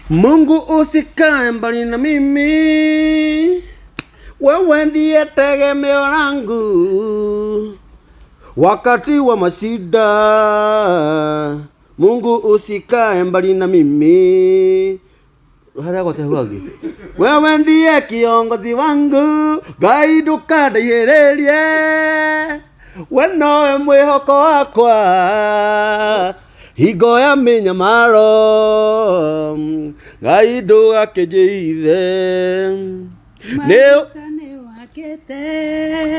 Mungu usikae mbali na mimi, wewe ndiye tegemeo langu wakati wa mashida. Mungu usikae mbali na mimi. Wewe ndiye kiongozi wangu, Ngai ndukandaihirie, we nowe mwihoko wakwa, hingo ya minyamaro, Ngai ndugakĩnjĩithe.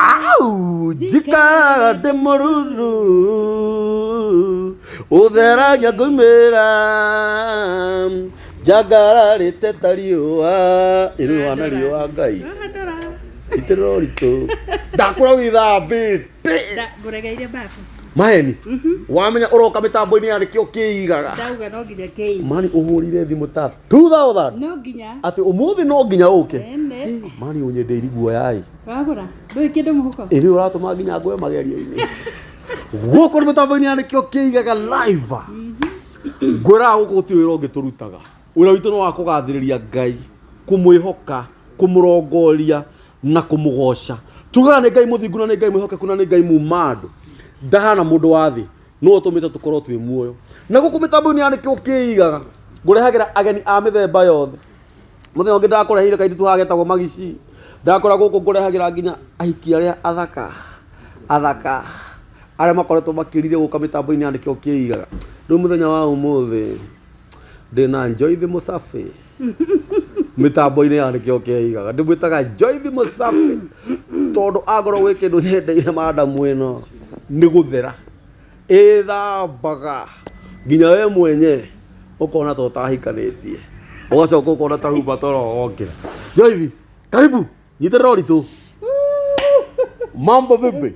Au njikaraga ndĩ mũruru, ũtheragia ngaumĩra, njangararĩte ta riũa. Ĩno wana riũa Ngai itĩrĩra ũritũ, ndakũra wĩthambĩte nguregeire bafu maheni. Wamenya ũroka mĩtambo-inĩ ya Nikio Kiigaga, ndauga no nginya kĩi mani ũhũrire thimũ ta 2000 no nginya atĩ ũmũthĩ no nginya ũke. Mani ũnyendeiri guoya ĩ, wagũra ndũĩ kĩndũ mũhuko ĩ nĩ ũratũma nginya ngwe magerio-inĩ. Gũkũ nĩ mĩtambo-inĩ ya Nikio Kiigaga live. Ngwĩraga gũkũ gũtirĩ wĩra ũngĩtũrutaga, wĩra witũ nĩ wa kũgathĩrĩria Ngai, kũmwĩhoka, kũmũrongoria na kũmũgoca. Tugaga nĩ Ngai mũthingu na nĩ Ngai mwĩhokeku na nĩ Ngai muuma andũ, ndahana mũndũ wa thĩ, no ũtũmĩte tũkorwo twĩ muoyo. Na gũkũ mĩtambo-inĩ ya Nikio Kiigaga ngũrehagĩra ageni a mĩthemba yothe. Mũthenya ũngĩ ndakũrehire kairĩtu haha getagwo Magici, ndakora gũkũ ngũrehagĩra nginya ahiki arĩa athaka arĩa makoretwo makĩrire gũka mĩtambo-inĩ ya Nikio Kiigaga. Rĩu mũthenya wa ũmũthĩ ndĩna Joyce Msafi mĩtambo-inĩ ya Nikio Kiigaga. Ndĩmwĩtaga Joyce Msafi tondũ agorwo gwĩ kĩndũ nyendeire madamu ĩno nĩ gũthera, ĩthambaga nginya we mwenye ũkona ta ũtahikanĩtie, ũgacoka ũkona ta humba toro wokĩra. Joyce, karibu, nyitĩrĩra ũritũ. Mambo vipi?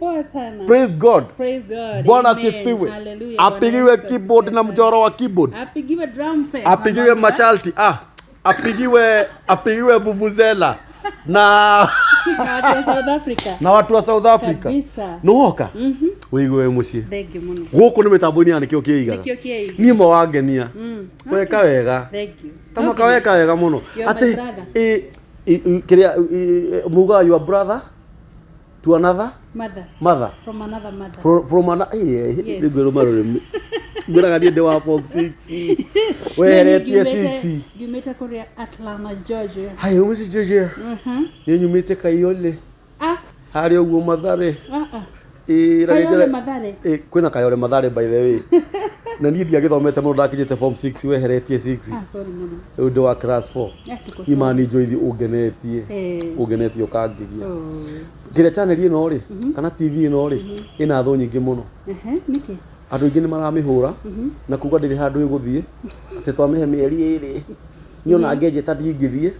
Praise God. Praise God. Bwana asifiwe. Hallelujah. Apigiwe keyboard na mchoro wa keyboard. Apigiwe drum set. Apigiwe mashalti. Apigiwe vuvuzela na watu wa South Africa. Na watu wa South Africa. Kabisa. Nuhoka? Wĩigwe mũciĩ. Thank you muno. Gũkũ nĩ mĩtambo-inĩ ya Nikio Kiigaga. Nikio Kiigaga. Niĩ mawangenia. Weka wega. Thank you. Tamaka weka wega mũno. Ati kĩrĩa mugaga your brother to another mother. From another mother. From another. Yes. Ngwĩraga niĩ ndĩ wa form 6. Weheretie 6. Ngumĩte kũrĩa Atlanta, Georgia. Hai, umĩci Georgia. Niĩ nyumĩte Kayole. Harĩa ũguo Mathare. Kayole Mathare. Kwĩna Kayole Mathare by the way. Na niĩ ndiagĩthomete mũno ndakinyĩte form 6 weheretie 6. Sorry mũno. Rĩu ndĩ wa class 4. Imani Joyce ũngenetie ũkangigia. Kĩrĩa channel ĩno rĩ kana TV ĩno rĩ ĩna thũ nyingĩ mũno. Nĩkĩ? Andũ aingĩ nĩ maramĩhũra na kuga ndĩrĩ handũ ĩgũthiĩ atĩ twamĩhe mĩeri ĩrĩ niĩ ona ngĩnjĩta ndingĩthiĩ.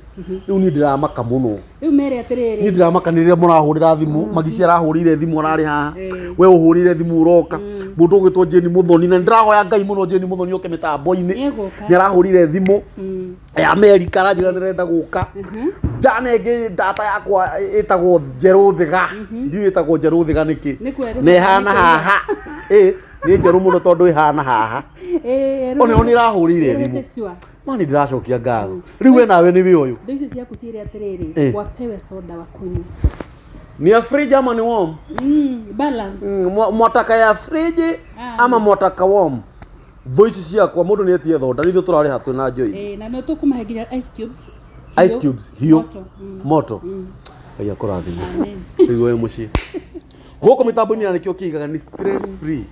Rĩu niĩ ndĩramaka mũno. Rĩu mere atĩrĩrĩ, niĩ ndĩramakanĩrĩra mũrahũrĩra thimũ, Magici arahũrĩire thimũ ararĩ haha, we ũhũrĩire thimũ ũroka, mũndũ ũgĩtwo Jane Muthoni, na ndĩrahoya Ngai mũno Jane Muthoni oke mĩtambo-inĩ. Nĩ arahũrĩire thimũ ya Amerika aranjĩra nĩrenda gũka. Ndanenge data yakwa ĩtagwo Njerũ Thĩga, ndiũ ĩtagwo Njerũ Thĩga nĩkĩ, na ĩhana haha. Nĩ njerũ mũno tondũ ĩhana haha. Ona nĩ irahũrĩire thimũ. Mani ndĩracokia ngatho. Rĩu we nawe nĩ wĩ ũyũ. Ndio icio ciaku cirĩ atĩrĩrĩ, wapewe soda wa kunywa. Ni ya fridge ama ni warm? Balance. Mwataka ya fridge ama mwataka warm? Voice ciakwa mũndũ nĩ etie thoda, ithuĩ tũrarĩ hatũ na Joyce. Na no tũkũmahe nginya ice cubes. Ice cubes hiyo moto. Ngai akũrathime. Wĩigwe wĩ mũciĩ. Gũkũ mĩtambo-inĩ ya Nikio Kiigaga nĩ stress free.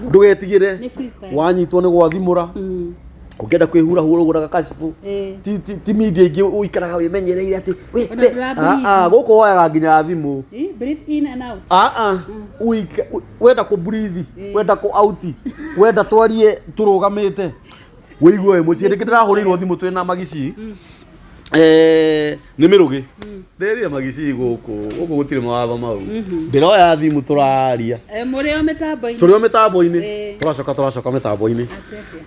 Ndũgetigĩre wanyitwo nĩ gwathimũra. Ũngĩenda kwĩhura ũgũraga kashifu. Ti media ingĩ ũikaraga wĩmenyereire atĩ gũkũ woyaga nginya thimũ. Breathe in and out. Wenda kũ breathe, wenda kũ out, wenda twarie tũrũgamĩte. Wĩigwe wĩ mũciĩ. Rĩngĩ ndĩrahũrĩirwo thimũ twĩna Magici. Nĩ mĩrũgĩ. Ndĩrĩa Magici gũkũ gũtirĩ mawatho mau. Ndĩroya thimũ tũraria. Mũrĩ o mĩtambo-inĩ. Tũrĩ o mĩtambo-inĩ. Tũracoka mĩtambo-inĩ.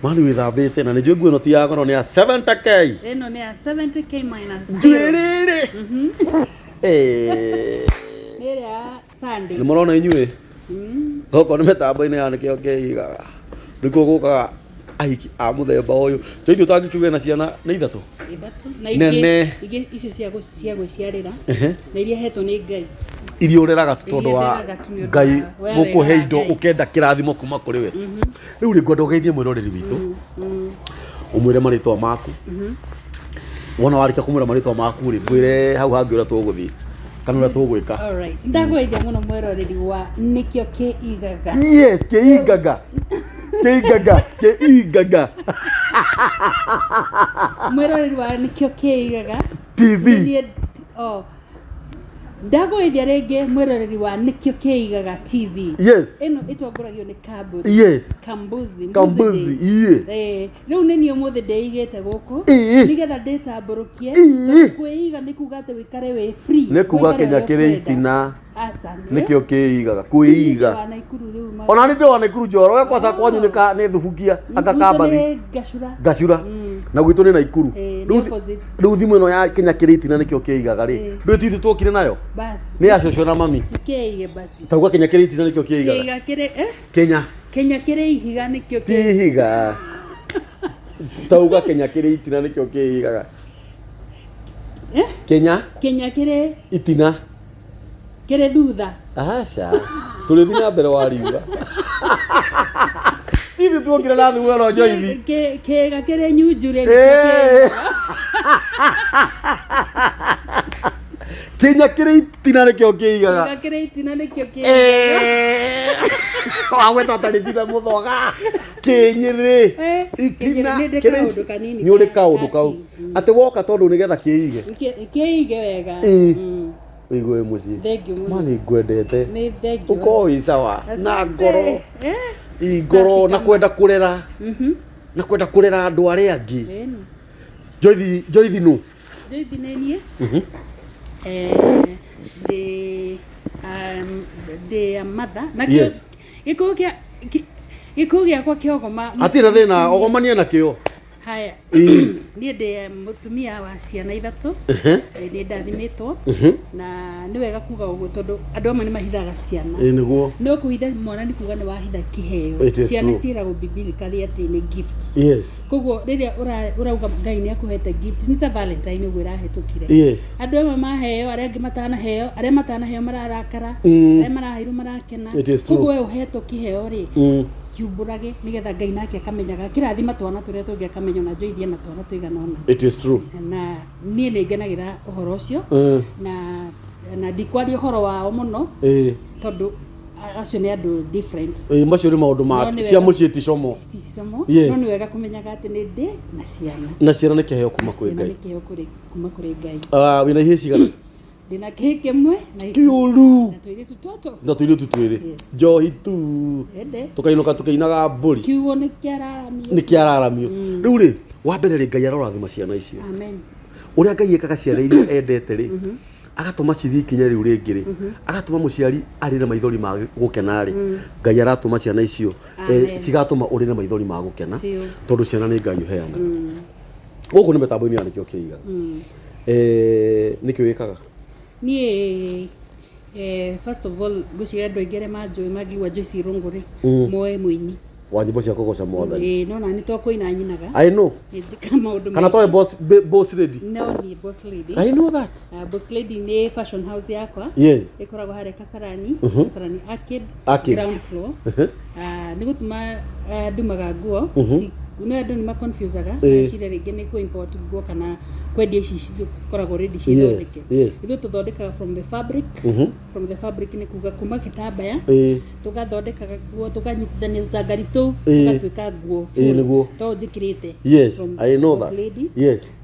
Mani wĩthambĩte na nĩ njũĩ nguo ĩno ti ya goro, nĩ ya 70k. Ĩno nĩ ya 70k minus 0. Njĩrĩrĩ. Nĩ ya Sunday. Nĩ mũrona inyuĩ. Gũkũ nĩ mĩtambo-inĩ ya Nikio Kiigaga. Nĩkuo gũkaga ahiki a muthemba uyu Joyce utangikiuga na ciana nĩ ithatu na ingĩ icio cia gwĩciarĩra na iria hetwo nĩ Ngai iria ũreraga tondũ wa Ngai gũkũhe indo ũkenda kĩrathimo kuma kũrĩ we rĩu rĩ ngwenda ũgeithie mwĩroreri witũ ũmwĩre marĩtwa maku wona warĩkia kũmwĩra marĩtwa maku rĩ ngwĩre hau hangĩ ũrĩa tũgũthiĩ kana ũrĩa tũgwĩka. Alright, ndagũgeithia mũno mwĩroreri wa Nikio Kiigaga. Yes, Kiigaga. Mwĩroreri wa Nikio Kiigaga TV. Ndagũgeithia rĩngĩ mwĩroreri wa Nikio Kiigaga TV. Yes. Ĩno ĩtongoragio nĩ Kamburi. Yes. Kambuzi. Yes. Rĩu nĩ niĩ ũmũthĩ ndĩigĩte gũkũ nĩgetha ndĩtambũrũkie kwĩiga nĩ kuga atĩ wĩikare wĩ free. Nĩ kuga Kenya kĩrĩ itina Nikio Kiigaga kwĩiga. Ona nĩ ndĩwa Naikuru Njoro we kwata kwanyu nĩ thubukia akakambathi Gacura na gwitũ nĩ Naikuru. Rĩu thimũ ĩno ya Kenya kĩrĩ itina Nikio Kiigaga rĩ ndũĩ titũ twokire nayo nĩ ya cũcũ na mami Kiiga basi tauga Kenya kĩrĩ itina Nikio Kiigaga Kenya kĩrĩ ihiga Nikio Kiigaga tauga Kenya kĩrĩ itina Nikio Kiigaga Kenya kĩrĩ itina kĩrĩ thutha aca tũrĩthiĩ na mbere wariuga ithuĩ tuokire na thutha no Joyce kĩga kĩrĩ nyunjure Kenya kĩrĩ itina Nikio Kiigaga wagweta tarĩ tina mũthoga Kĩnyĩrĩ itina nĩ ũrĩ kaũndũ kau atĩ woka tondũ nĩgetha kĩige wega wĩigwe mũciĩ ma nĩ ngwendete ũkorwo wĩ sawa na ngoro na kwenda kũrera andũ arĩa angĩ Joyce nũ Joyce nĩ niĩ ndĩ mother na gĩkũyũ gĩakwa kĩogoma hatirĩ thĩna ogomania nakĩo haya niĩ ndĩ mũtumia wa ciana ithatũ nĩ ndathimĩtwo na nĩ wega kuga ũguo tondũ andũ amwe nĩ mahithaga ciana nĩguo no kũhitha mwana nĩ kuga nĩ wahitha kĩheo ciana ciĩragwo biblically atĩ nĩ gift koguo rĩrĩa ũrauga Ngai nĩ akũhete gift nĩ ta Valentine ũguo ĩrahĩtũkire andũ amwe maheo arĩa angĩ matanaheo arĩa matanaheo mararakara arĩa maraheirwo marakena koguo we ũhetwo kĩheo rĩ kiumbũrage nĩgetha Ngai nake akamenyaga kĩrathima twana tũrĩa tũngĩ akamenya na Joyce na twana tũigana ona it is true na niĩ nĩ ngenagĩra ũhoro ũcio na ndikwaria ũhoro wao mũno tondũ acio nĩ andũ different macio nĩ maũndũ cia mũciĩ ti como no nĩ wega kũmenyaga atĩ nĩ ndĩ na ciana nĩ kĩheo kuma kwĩ Ngai kuma kũrĩ Ngai ihĩĩ cigana kĩhĩ kĩmwe kĩũru na tũirĩtu twĩrĩ njohi tu tũkainũka tũkĩinaga mbũri kiugo nĩ kĩararamio rĩu rĩ wa mbere rĩ Ngai arorathima ciana icio ũrĩa Ngai ekaga ciana iria endete rĩ agatũma cithiĩ ikinya rĩu rĩngĩ rĩ agatũma mũciari arĩ na maithori ma gũkena rĩ Ngai aratũma ciana icio cigatũma ũrĩ na maithori ma gũkena tondũ ciana nĩ Ngai ũheana gũkũ nĩ mĩtambo-inĩ ya Nikio Kiigaga nĩkĩ wĩkaga niĩ first of all ngwĩciria andũ aingĩ arĩa manjũĩ mangĩigua Joyce Irungu rĩ moe mũini wa nyĩmbo cia kũgoca Mwathani no na nĩ to kũina nyinaga I know njĩka maũndũ kana toĩ boss lady no ni boss lady I know that boss lady nĩ fashion house yakwa ĩkoragwo harĩa Kasarani Arcade ground floor nĩ gũtuma ndumaga nguo nĩ andũ nĩ maconfusaga ciria rĩngĩ nĩ kũ import nguo kana kwendia ici cikoragwo ready cithondeke ithuĩ tũthondekaga from the fabric nĩ kuga kuma gĩtambaya tũgathondekaga nguo tũkanyitithania tũtangari tũu tũgatuĩka nguo to njĩkĩrĩte I know that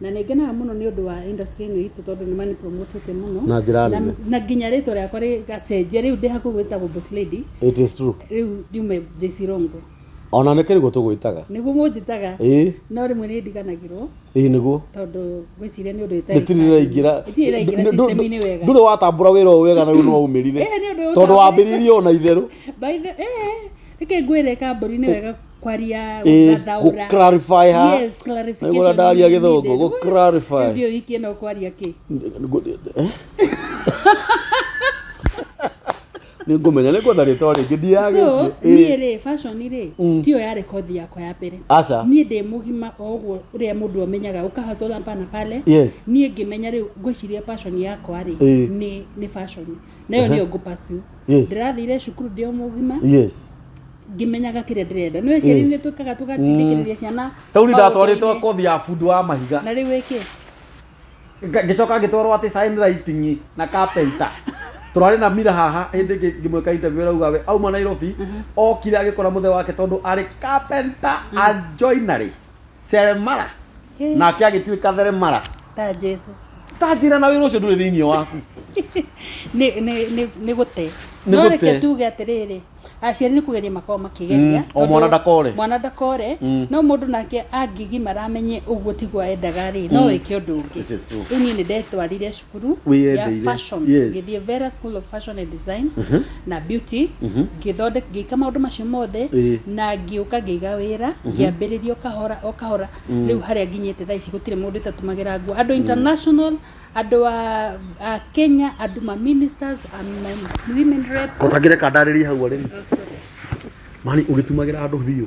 na nĩ ngenaga mũno nĩ ũndũ wa industry ĩno itũ tondũ nĩ mani promotete mũno na njĩra nene na nginya rĩtwa rĩakwa rĩgacenjia rĩu ndĩ hakuhĩ gwĩtagwo boss lady it is true rĩu ndiume Joyce Irungu ona nĩ kĩrĩgwo tũgwĩtaga nĩguo mũnjĩtaga no rĩmwe nĩ ndiganagĩrwo nĩguo tondũ gwĩciria nĩ ũndũ ĩtiraingĩra system-inĩ wega ndũrĩ watambũra wĩra ũyũ wega na rĩu no umĩrire tondũ wambĩrĩirie ona itherũ reke ngwĩre Kamburi nĩ wega kwaria gũthaũra clarify ha clarification ndaria gĩthũngũ clarify ndio wiki ĩno kwaria kĩ ngumenya nä kwenda rä twa rä ngä ndiagä so niä rä fashion rä tio yarä kothi yakwa ya mbere niä ndä må gima o guo å rä a må ndå amenyaga å kahacola mpana pale niä ngä menya rä u ngwiciria passion yakwa rä nä fashion nayo nä o ngå pasu ndä rathire cukuru ndä o må gima ngimenyaga kä rä a ndä renda nä ciari nä twä kaga tå gatindä kä rä ria ciana tau nä ndatwarä two kothi ya bundu wa mahiga na rä u ä kä ngä coka ngä twarwo atä sign writing na carpenter tå rarä na mira haha hä ndä ngä mwä ka interview rauga we auma Nairobi okire agä kora må the wake tondå arä carpenter a joinery seremara nake agä tuä ka theremara ta Jesu tanjä ra na wä ra å cio ndå rä thä iniä waku nä gå te no reke tuge atä rä rä aciari nä kå geria makorwo makä geria o mwana ndakore no må ndå nake angägima ramenye å guo tiguo endaga rä no wä ke å ndå å ngä rä u niä nä ndetwarire cukuru ya fashion ngä thiä Vera School of Fashion and Design na beauty ngä ka maå ndå macio mothe na ngä å ka ngä iga wä ra ngä ambä rä ria o kahora rä u harä a nginyä te thaa ici gå tirä må ndå itatå magä ra nguo andå international andå a Kenya andå ma ministers women rep ko tagire kandarä ria hau arä mani å gä tumagä ra andå biå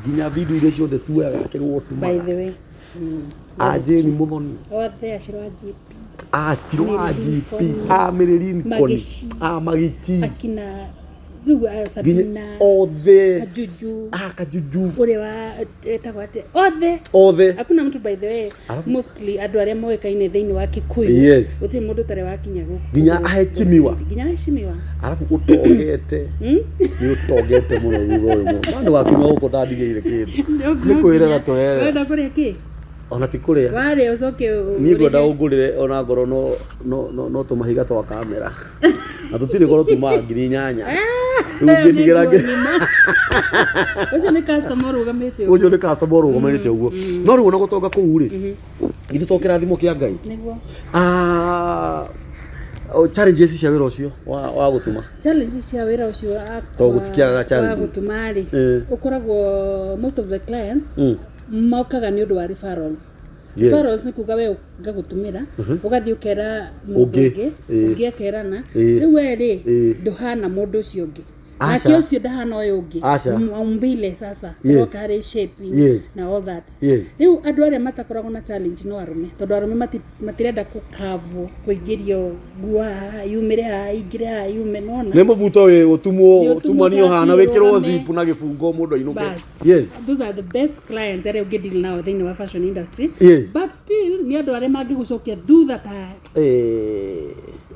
nginya video iria ciothe tuaga kä rwo by the way ajeni må thoni othe acirwo GP atirwo GP mä rä ri nkoni magiti akina rĩu Sabina othe kajuju kajuju ule wa etagwate othe hakuna mtu by the way mostly andũ arĩa moĩkaine thĩinĩ wa Kikuyu gũtirĩ mũndũ tarĩ wakinya gũkũ nginya aheshimiwa arafu ũtogete nĩ ũtogete mũno thutha ũyũ mũndũ wakinya gũkũ ndandigĩire kĩndũ nĩ kwĩrĩra tũrere wenda kũrĩa kĩ ona ti kũrĩa wale ucoke niĩ ngwenda ũngũrĩre ona ngoro no tũmahiga twa kamera na tũtirĩ goro tuma ngiri 8 ngĩndigĩra ũcio nĩ customer ũrũgamĩte ũguo no rĩu ona gũtonga kũu rĩ ithuĩ to kĩrathimo kĩa Ngai nĩguo challenges cia wĩra ũcio wa gũtuma challenges cia wĩra ũcio to gũtikiaga challenges wa gũtuma rĩ ũkoragwo most of the clients mokaga nĩ ũndũ wa referrals referrals nĩ kuga we ngagũtũmĩra ũgathiĩ ũkera mũndũ ũngĩ akerana rĩu we rĩ ndũhana mũndũ ũcio ũngĩ nake ũcio ndahana ũyũ ũngĩ umbile sasa harĩ shaping na all that rĩu andũ arĩa matakoragwo na challenge no arũme tondũ arũme matirenda kũkavwo kũingĩrio nguo haha yumĩre haha ingĩre haha yume nona nĩ mũbuto wĩ ũtumanio hana wĩkĩrwo thipu na gĩbungo mũndũ ainũke those are the best clients arĩa ũngĩdeal nao thĩinĩ wa fashion industry but still nĩ andũ arĩa mangĩgũcokia thutha ta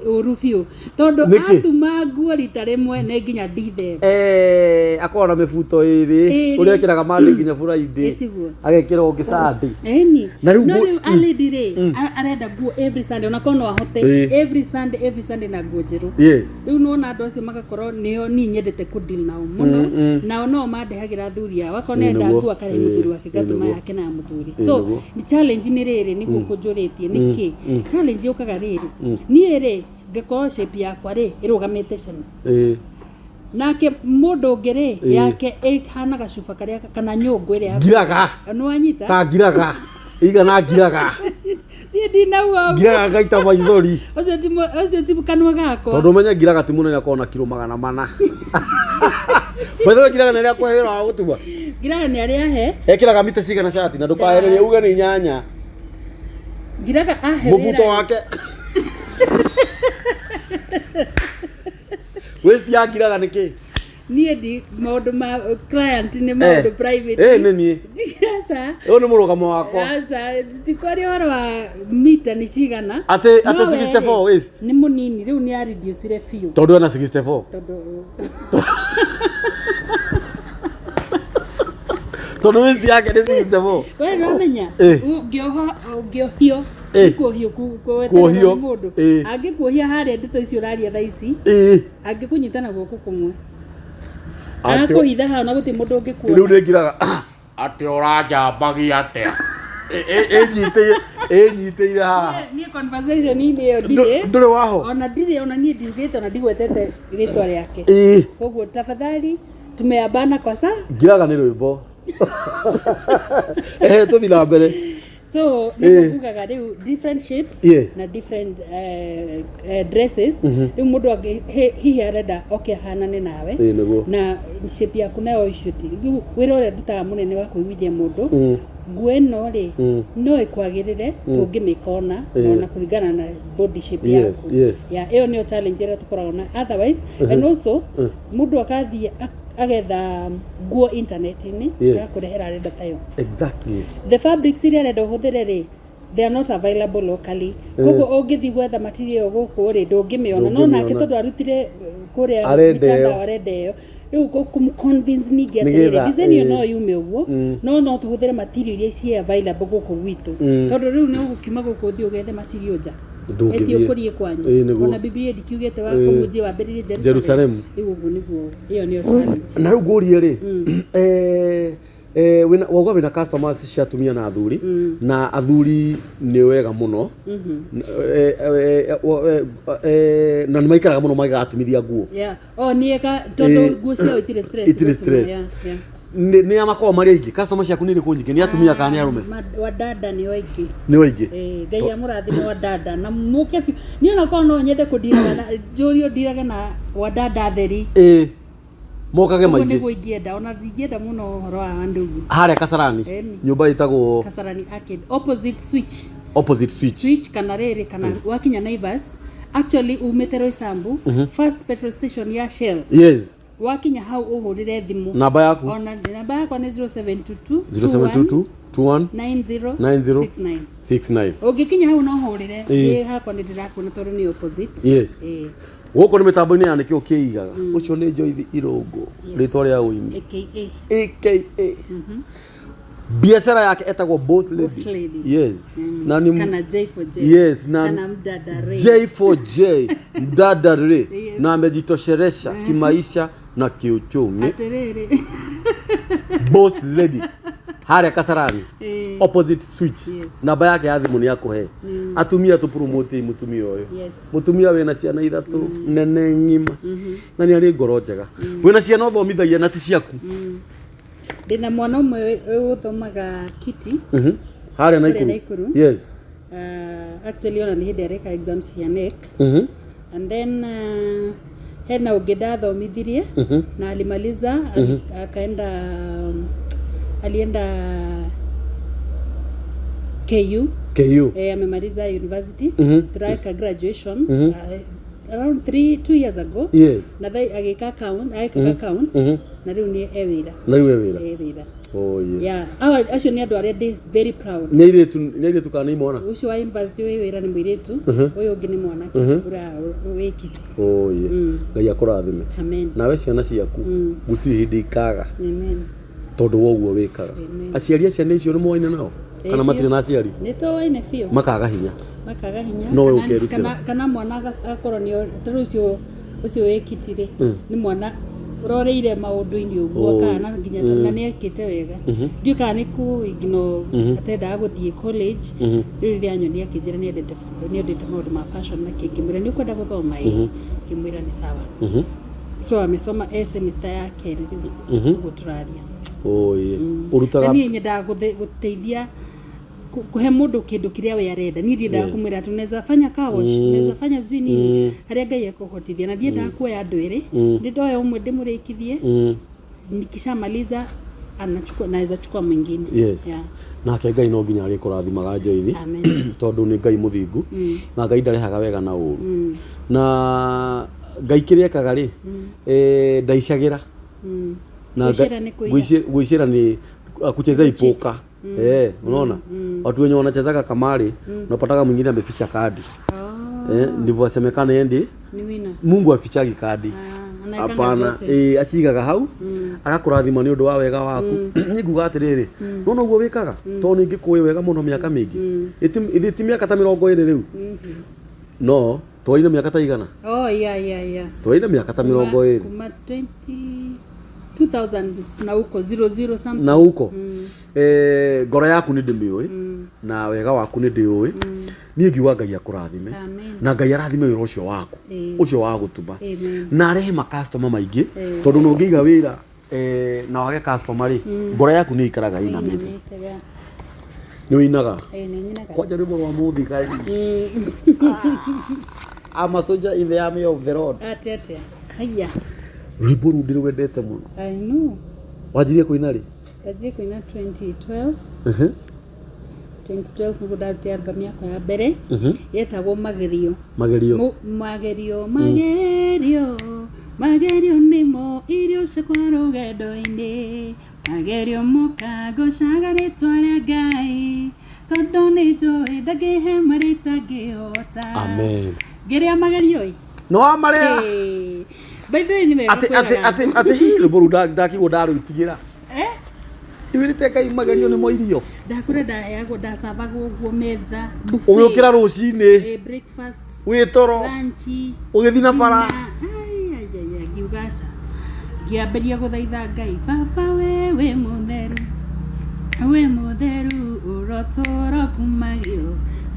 ũru tondũ atuma nguo rita rĩmwe nĩ nginya ndithe akorwo na mĩbuto ĩrĩ ũrĩa ekĩraga mande nginya Friday agekĩra ũngĩ Sunday na rĩu already rĩ arenda nguo every Sunday onakorwo no ahote every Sunday na nguo njerũ rĩu nona andũ acio magakorwo nĩo niĩ nyendete kũdeal nao mũno nao no mandehagĩra athuri ao akorwo nenda nguo akarehe mũthuri wake gatuma yake na mũthuri so ni challenge nĩ rĩrĩ nĩguo kũnjũrĩtie nĩkĩ challenge yũkaga rĩrĩ niĩ rĩ ngĩkorwo shape yakwa rĩ ĩrũgamĩte cena nake mũndũ ũngĩ rĩ yake ĩhana gacuba karĩa kana nyũngũ ĩrĩa ngiraga nĩwanyita ta ngiraga igana ngiraga sie ndinauga ngiraga ngaita maithori ũcio ti kanua gako tondũ menye ngiraga ti mũnene akorwo na kilo 400 Wewe ngiraga nĩ rĩa kwa wĩra wa gũtuma ngiraga nĩ arĩa he ekĩraga mita cigana shati na ndũkahererie uge nĩ nyanya ngiraga ahe mũbuto wake Wesi ya ngiraga nĩkĩ niĩ ndi maũndũ ma client nĩ maũndũ private nĩ niĩ sasa ũyũ nĩ mũrũgamo wakwa sasa tikori waro wa mita nĩ cigana ate 64 waist nĩ mũnini rĩu nĩ reduce biũ tondũ ana 64 tondũ waist yake nĩ 64 wewe nĩmenya ũngĩohio kuohio mũndũ angĩkuohia harĩa ndeto icio ũraria thaa ici angĩkũnyita na guoko kũmwe akũhitha hau na gũtirĩ mũndũ ũngĩkuona rĩu nĩ ngiraga atĩ ũranjambagia atĩa ĩnyitĩire haha niĩ conversation ĩyo ndũrĩ waho ona ndirĩ ona niĩ ndigĩte ona ndigwetete rĩtwa rĩake koguo tafadhali tumeambana kwa saa ngiraga nĩ rwĩmbo tũthi na mbere So Nikio Kiigaga riu different shapes na different dresses riu mundu hihi arenda hanane nawe na shape yaku nayo ishuti wira uria ndutaga munene wa kuiguithia mundu nguo ĩno rĩ no ikwagirire tungimikona na kuringana na body shape yaku iyo niyo challenge ĩrĩa tukoragwo na otherwise and also mundu akathie agetha nguo internet-inĩ agakurehera arenda tayo exactly the fabrics iria arenda ũhũthĩre rĩ they are not available locally koguo ũngĩthi gwetha material gũkũ rĩ ndũngĩmĩona no nake tondũ arutire kũrĩa Mitambo arenda ĩyo rĩu kũmconvince ningĩ atĩrĩrĩ design ĩyo no yume ũguo no tũhũthĩre material iria ciĩ available gũkũ gwitũ tondũ rĩu nĩ ũgũkiuma gũkũ ũthiĩ ũgethe material nja ethio kũrie kwanyu ona Biblia ndikiugĩte wa kũmũnjia wambĩrĩrie Jerusalem ũguo nĩguo ĩyo nĩyo challenge na rĩu ngũrie rĩ wagwa wĩna customers cia atumia na athuri na athuri nĩ wega mũno na nĩ maikaraga mũno magatumithia nguo niĩka tondũ nguo ciao itirĩ stress nĩ amakorwo marĩ aingĩ customer ciaku nĩ irĩkũ nyingĩ nĩ atumia kana nĩ arume wadada nĩ aingĩ Ngai amũrathime wadada na mũke niĩ ona korwo no nyende kũndiraga na njũrio ndirage na wadada theri mokage maingĩ nĩguo ingĩenda ona ndingĩenda mũno ũhoro wa ndugu harĩa Kasarani nyũmba ĩtagwo Kasarani Arcade opposite switch kana rĩrĩ kana wakinya Naivas actually umĩte Roysambu first petrol station ya Shell wakinya hau ũhũrĩre thimũ namba yaku namba yakwa nĩ 0722 21 9069 ũngĩkinya hau no ũhũrĩre hakwa nĩ ndĩrakuona tondũ nĩ opposite gũkũ nĩ mĩtambo-inĩ ya Nikio Kiigaga ũcio nĩ Joyce Irungu rĩtwa rĩa ũini aka biashara yake etagwo Boss Lady na ni kana J4J na J4J mdadare na amejitoshelesha kimaisha na kiuchumi Boss Lady harĩa Kasarani opposite switch namba yake ya thimũ nĩ yakũhe atumia tu promote mutumia ũyũ mutumia wĩna ciana ithatũ nene ng'ima na nĩ arĩ ngoro njega wĩna ciana ũthomithagia na ti ciaku ndĩna mwana ũmwe ũthomaga kiti harĩa Naikuru actually ona nĩ hĩndĩ areka exams cia NEC and then hena ũngĩ ndathomithirie na alimaliza alienda KU amemaliza university turaka graduation around 2 years ago na thai agika accounts na riu ni ewira acio ni andu aria ndi very proud ni iritu kana imona ucio wa university wira ni mwiritu uyu ungi ni mwanake ura wikiti Ngai akurathime nawe ciana ciaku gutiri hindi ikaga tondu woguo wikaga aciari acio nĩ icio nĩ moine nao kana matirĩ na aciari nĩ toine biũ makaga hinya no we ũkerutĩra kana mwana akorwo nĩ tondũ ũcio wĩkitire nĩ mwana ũroreire maũndũ-inĩ ũguo kana nginya na nĩ ekĩte wega ndiũ kana nĩ kũigino atendaga gũthiĩ college rĩu rĩrĩa nyonia akĩnjĩra nĩ endete maũndũ ma fashion na kĩngĩmwĩra nĩ ũkwenda gũthoma ngĩmwĩra nĩ sawa so amesoma semester ya kerĩ rĩu ũguo tũraria urutaga niĩ nyendaga gũteithia kuhe mundu kindu kiria we arenda ni ndiendaga kumwira tunaweza fanya car wash tunaweza fanya sijui nini haria Ngai akuhotithia na ndiendaga kuoya andu eri ndoya umwe ndimurikithie nikishamaliza naweza chukua mwingine nake Ngai no nginya ari kurathimaga Joyce tondu ni Ngai muthingu na Ngai ndarehaga wega na uru na Ngai kiriekaga ri ndaicagira na gwicira ni kucheza ipoka unaona watu wenye wanachezaga kamari unapataga mwingine ameficha kadi ndivyo asemekana yeye Mungu afichagi kadi hapana acigaga hau agakurathima ni undu wa wega waku niguga atiriri nona uguo wikaga to ningi kuwi wega muno miaka mingi iti miaka ta 20 riu no twaina miaka ta igana twaina miaka ta 20 kuma 2000 na uko 00 something na uko ngoro yaku ni ndimioi na wega waku ni ndioi niĩ ngiuga Ngai akurathime na Ngai arathime wĩra ũcio waku ũcio wa gũtuma na arehe ma customer maingĩ tondũ no ngĩiga wĩra na wage customer rĩ ngoro yaku nĩ ikaraga inamĩte Nĩ ũinaga? Nĩ nyinaga. Kwanja rwĩmbo rwa mũthigari. I'm a soldier in the army of the Lord. Atete. Haya. Rwĩmbo rũ ndĩrwendete mũno. I know. Wanjirie kũina rĩ? Wanjirie kũina 2012. 2012 nĩguo ndaruta album yakwa ya mbere. Yetagwo Magerio. Magerio. Magerio nĩmo irio ciakwa rũgendo-inĩ. Magerio mũkango cagarĩtwo rĩa Ngai. Tondũ nĩ njũĩ ndangĩhe marĩta ngĩhota. Amen. Ngeria magerio-ĩ. No amarĩa. By the way nĩ wega kwĩraga. Ati hihi rwĩmbo rũ ndakigwo ndarũtigĩra. Iwĩrĩte Ngai magerio nĩmo irio. Ndakũra ndaheagwo ndacabagwo ũguo metha. Ũgĩũkĩra rũcinĩ. Breakfast. Wĩ toro. Lunch. Ũgĩthiĩ na bara. Ngiugaca. Ngĩambĩria gũthaitha Ngai. Baba we wĩ mũtheru ũrotũũra kumagio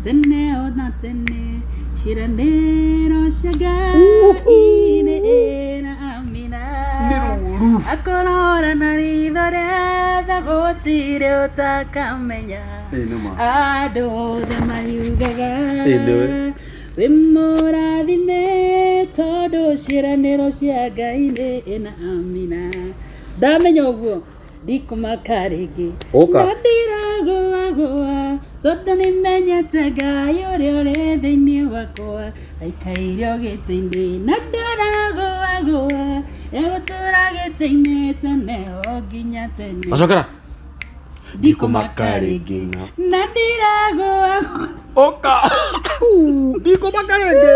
tene ona tene ciĩranĩro cia Ngai na amina. Akorora na ritho rĩetha gũtirĩ ũtakamenya. Andũ othe mariugaga wĩ mũrathime tondũ ciĩranĩro cia Ngai na amina. Ndamenya ũguo ndikũmaka rĩngĩ na ndiragũagũa tondũ nĩmenyete Ngai ũrĩa ũrĩ thĩinĩ wakwa aikaire gĩtĩ-inĩ na ndiragũagũa egũtũũra gĩtĩ-inĩ tene o nginya tene. Acokera. Ndikũmaka rĩngĩ na ndiragũagũa. Oka. Ndikũmaka rĩngĩ.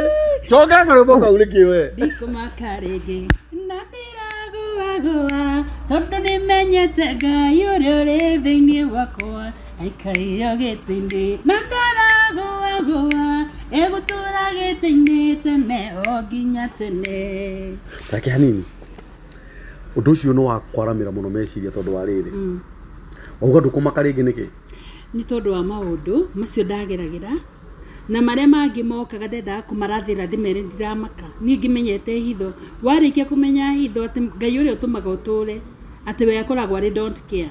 Cokera karwĩmbo kau nĩkĩ we? Ndikũmaka rĩngĩ na ndiragũagũa tondũ nĩmenyete Ngai ũrĩa ũrĩ thĩinĩ wakwa aikaire gĩtĩ-inĩ na ndaragũagũa egũtũũra gĩtĩ-inĩ tene o nginya tene. Take hanini. Ũndũ ũcio nĩ wakwaramĩra mũno meciria tondũ wa rĩrĩ. Wauga ndũkũmaka rĩngĩ nĩkĩ? Nĩ tondũ wa maũndũ macio ndageragĩra na marĩa mangĩ mokaga ndendaga kũmarathĩra ndĩmere ndiramaka. Niĩ ngĩmenyete hitho. Warĩkia kũmenya hitho atĩ Ngai ũrĩa ũtũmaga ũtũũre atĩ we akoragwo arĩ don't care.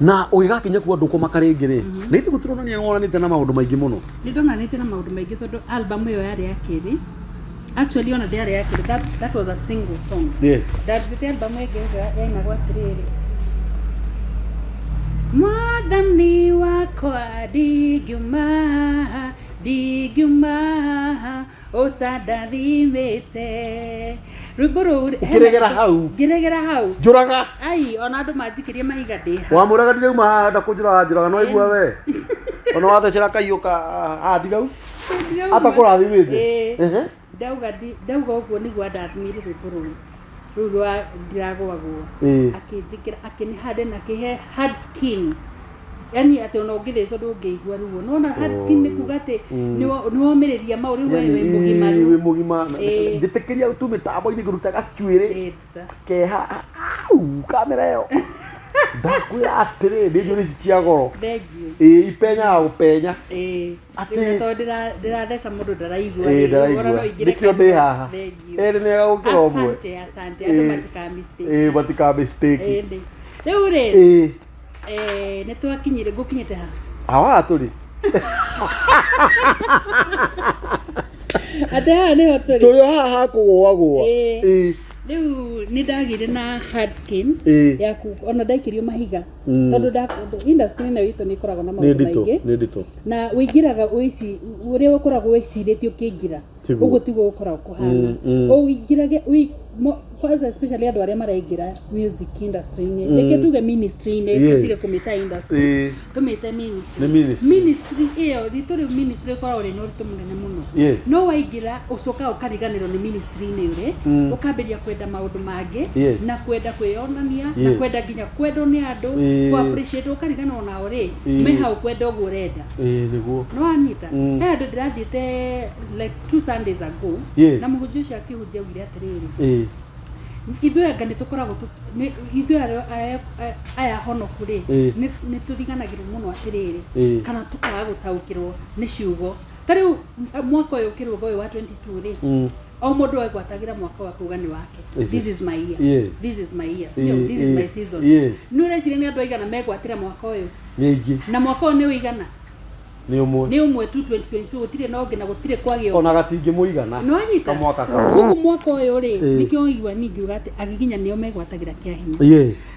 Na ũgĩgakinya kuga ndũkũmaka rĩngĩ rĩ, nĩ ithuĩ tũronania wonanĩte na maũndũ maingĩ mũno. Nĩ ndonanĩte na maũndũ maingĩ tondũ album ĩyo yarĩ ya kerĩ. Actually ona ndĩarĩ ya kerĩ. That was a single song. Yes. Ndarutĩte album ĩngĩ yainagwo atĩrĩrĩ. Mwathani wakwa ndingiuma ũtandathimĩte. Rwĩmbo rũu ngĩregera hau njũraga. Ai ona andũ manjikĩrie mahiga ndĩha. Wamũraga ndirauma haha ndakũnjũraga no igua we. Ona wathecera kaiyũka ndirau atakũrathimĩte. Ndauga ũguo nĩguo andathimĩire rwĩmbo rũu. Rũu rwa ndiragũagũa. Akĩnjĩkĩra akĩnĩhande na akĩhe hard skin. Yani atĩ ona ũngĩthecwo ndũngĩigua ruo. No ona hard skin nĩ kuga atĩ nĩwomĩrĩria maũndũ we wĩ mũgimaru. Wĩ mũgima. Njĩtĩkĩria tu mĩtambo-inĩ ngĩruta gacuĩrĩ keha kamera ĩyo. Ndakwĩra atĩrĩ nĩ njũrĩ cia goro. Ipenyaga gũpenya. Atĩ ndĩratheca mũndũ ndaraigua. Nĩkĩo ndĩ haha. Nĩ wega gũkĩra ũmwe. Asante andũ matika-mistake. Rĩu rĩ nĩ twakinyire ngũkinyĩte ha. Hawa tũrĩ. Atĩ haha nĩho tũrĩ. Tũrĩ haha kũgũagũa. Rĩu nĩ ndagire na hard skin yaku ona ndaikĩrio mahiga tondũ industry ĩno itũ nĩ ĩkoragwo na maũndũ maingĩ. Nĩ nditũ. Na ũingĩraga ũrĩa ũkoragwo wĩcirĩtie ũkĩingĩra ũguo tiguo ũkoragwo kũhana. Ũingĩrage kwanza especially andũ arĩa maraingĩra music industry-inĩ. Reke tuge ministry-inĩ tige kũmĩta industry. Tũmĩte ministry. Ministry ĩyo rĩtũ rĩu ministry ĩkoragwo rĩ na ũritũ mũnene mũno. No waingĩra ũcoka ũkariganĩrwo nĩ ministry-inĩ ũrĩ ũkambĩrĩria kwenda maũndũ mangĩ na kwenda kwĩyonania na kwenda nginya kwendwo nĩ andũ ku appreciate ũkariganĩrwo nao rĩ me hau kwenda ũguo ũrenda. Nĩguo. No wanyita. He andũ ndĩrathiĩte like 2 Sundays ago na mũhunjia ũcio akĩhunjia augire atĩrĩrĩ. Ithuĩ anga nĩ tũkoragwo ithuĩ aya honoku rĩ nĩ tũriganagĩrwo mũno atĩrĩrĩ kana tũkaga gũtaũkĩrwo nĩ ciugo. Ta rĩu mwaka ũyũ ũkĩrũga ũyũ wa 22 rĩ o mundu egwatagira mwaka wa kuga ni wake. This is my year. Yes. This is my year. This is my season. Yes. Nureciria ni andu aigana megwatira mwaka uyu. Nyingi. Na mwaka uyu ni uigana. Ni umwe tu 2022 gutire no ngina gutire kwagio. Ona gatingi muigana. No anyita. Kamwaka Kugu mwaka uyu ri nikio igwa ningi ugate agiginya nio megwatagira kia hinya. Yes.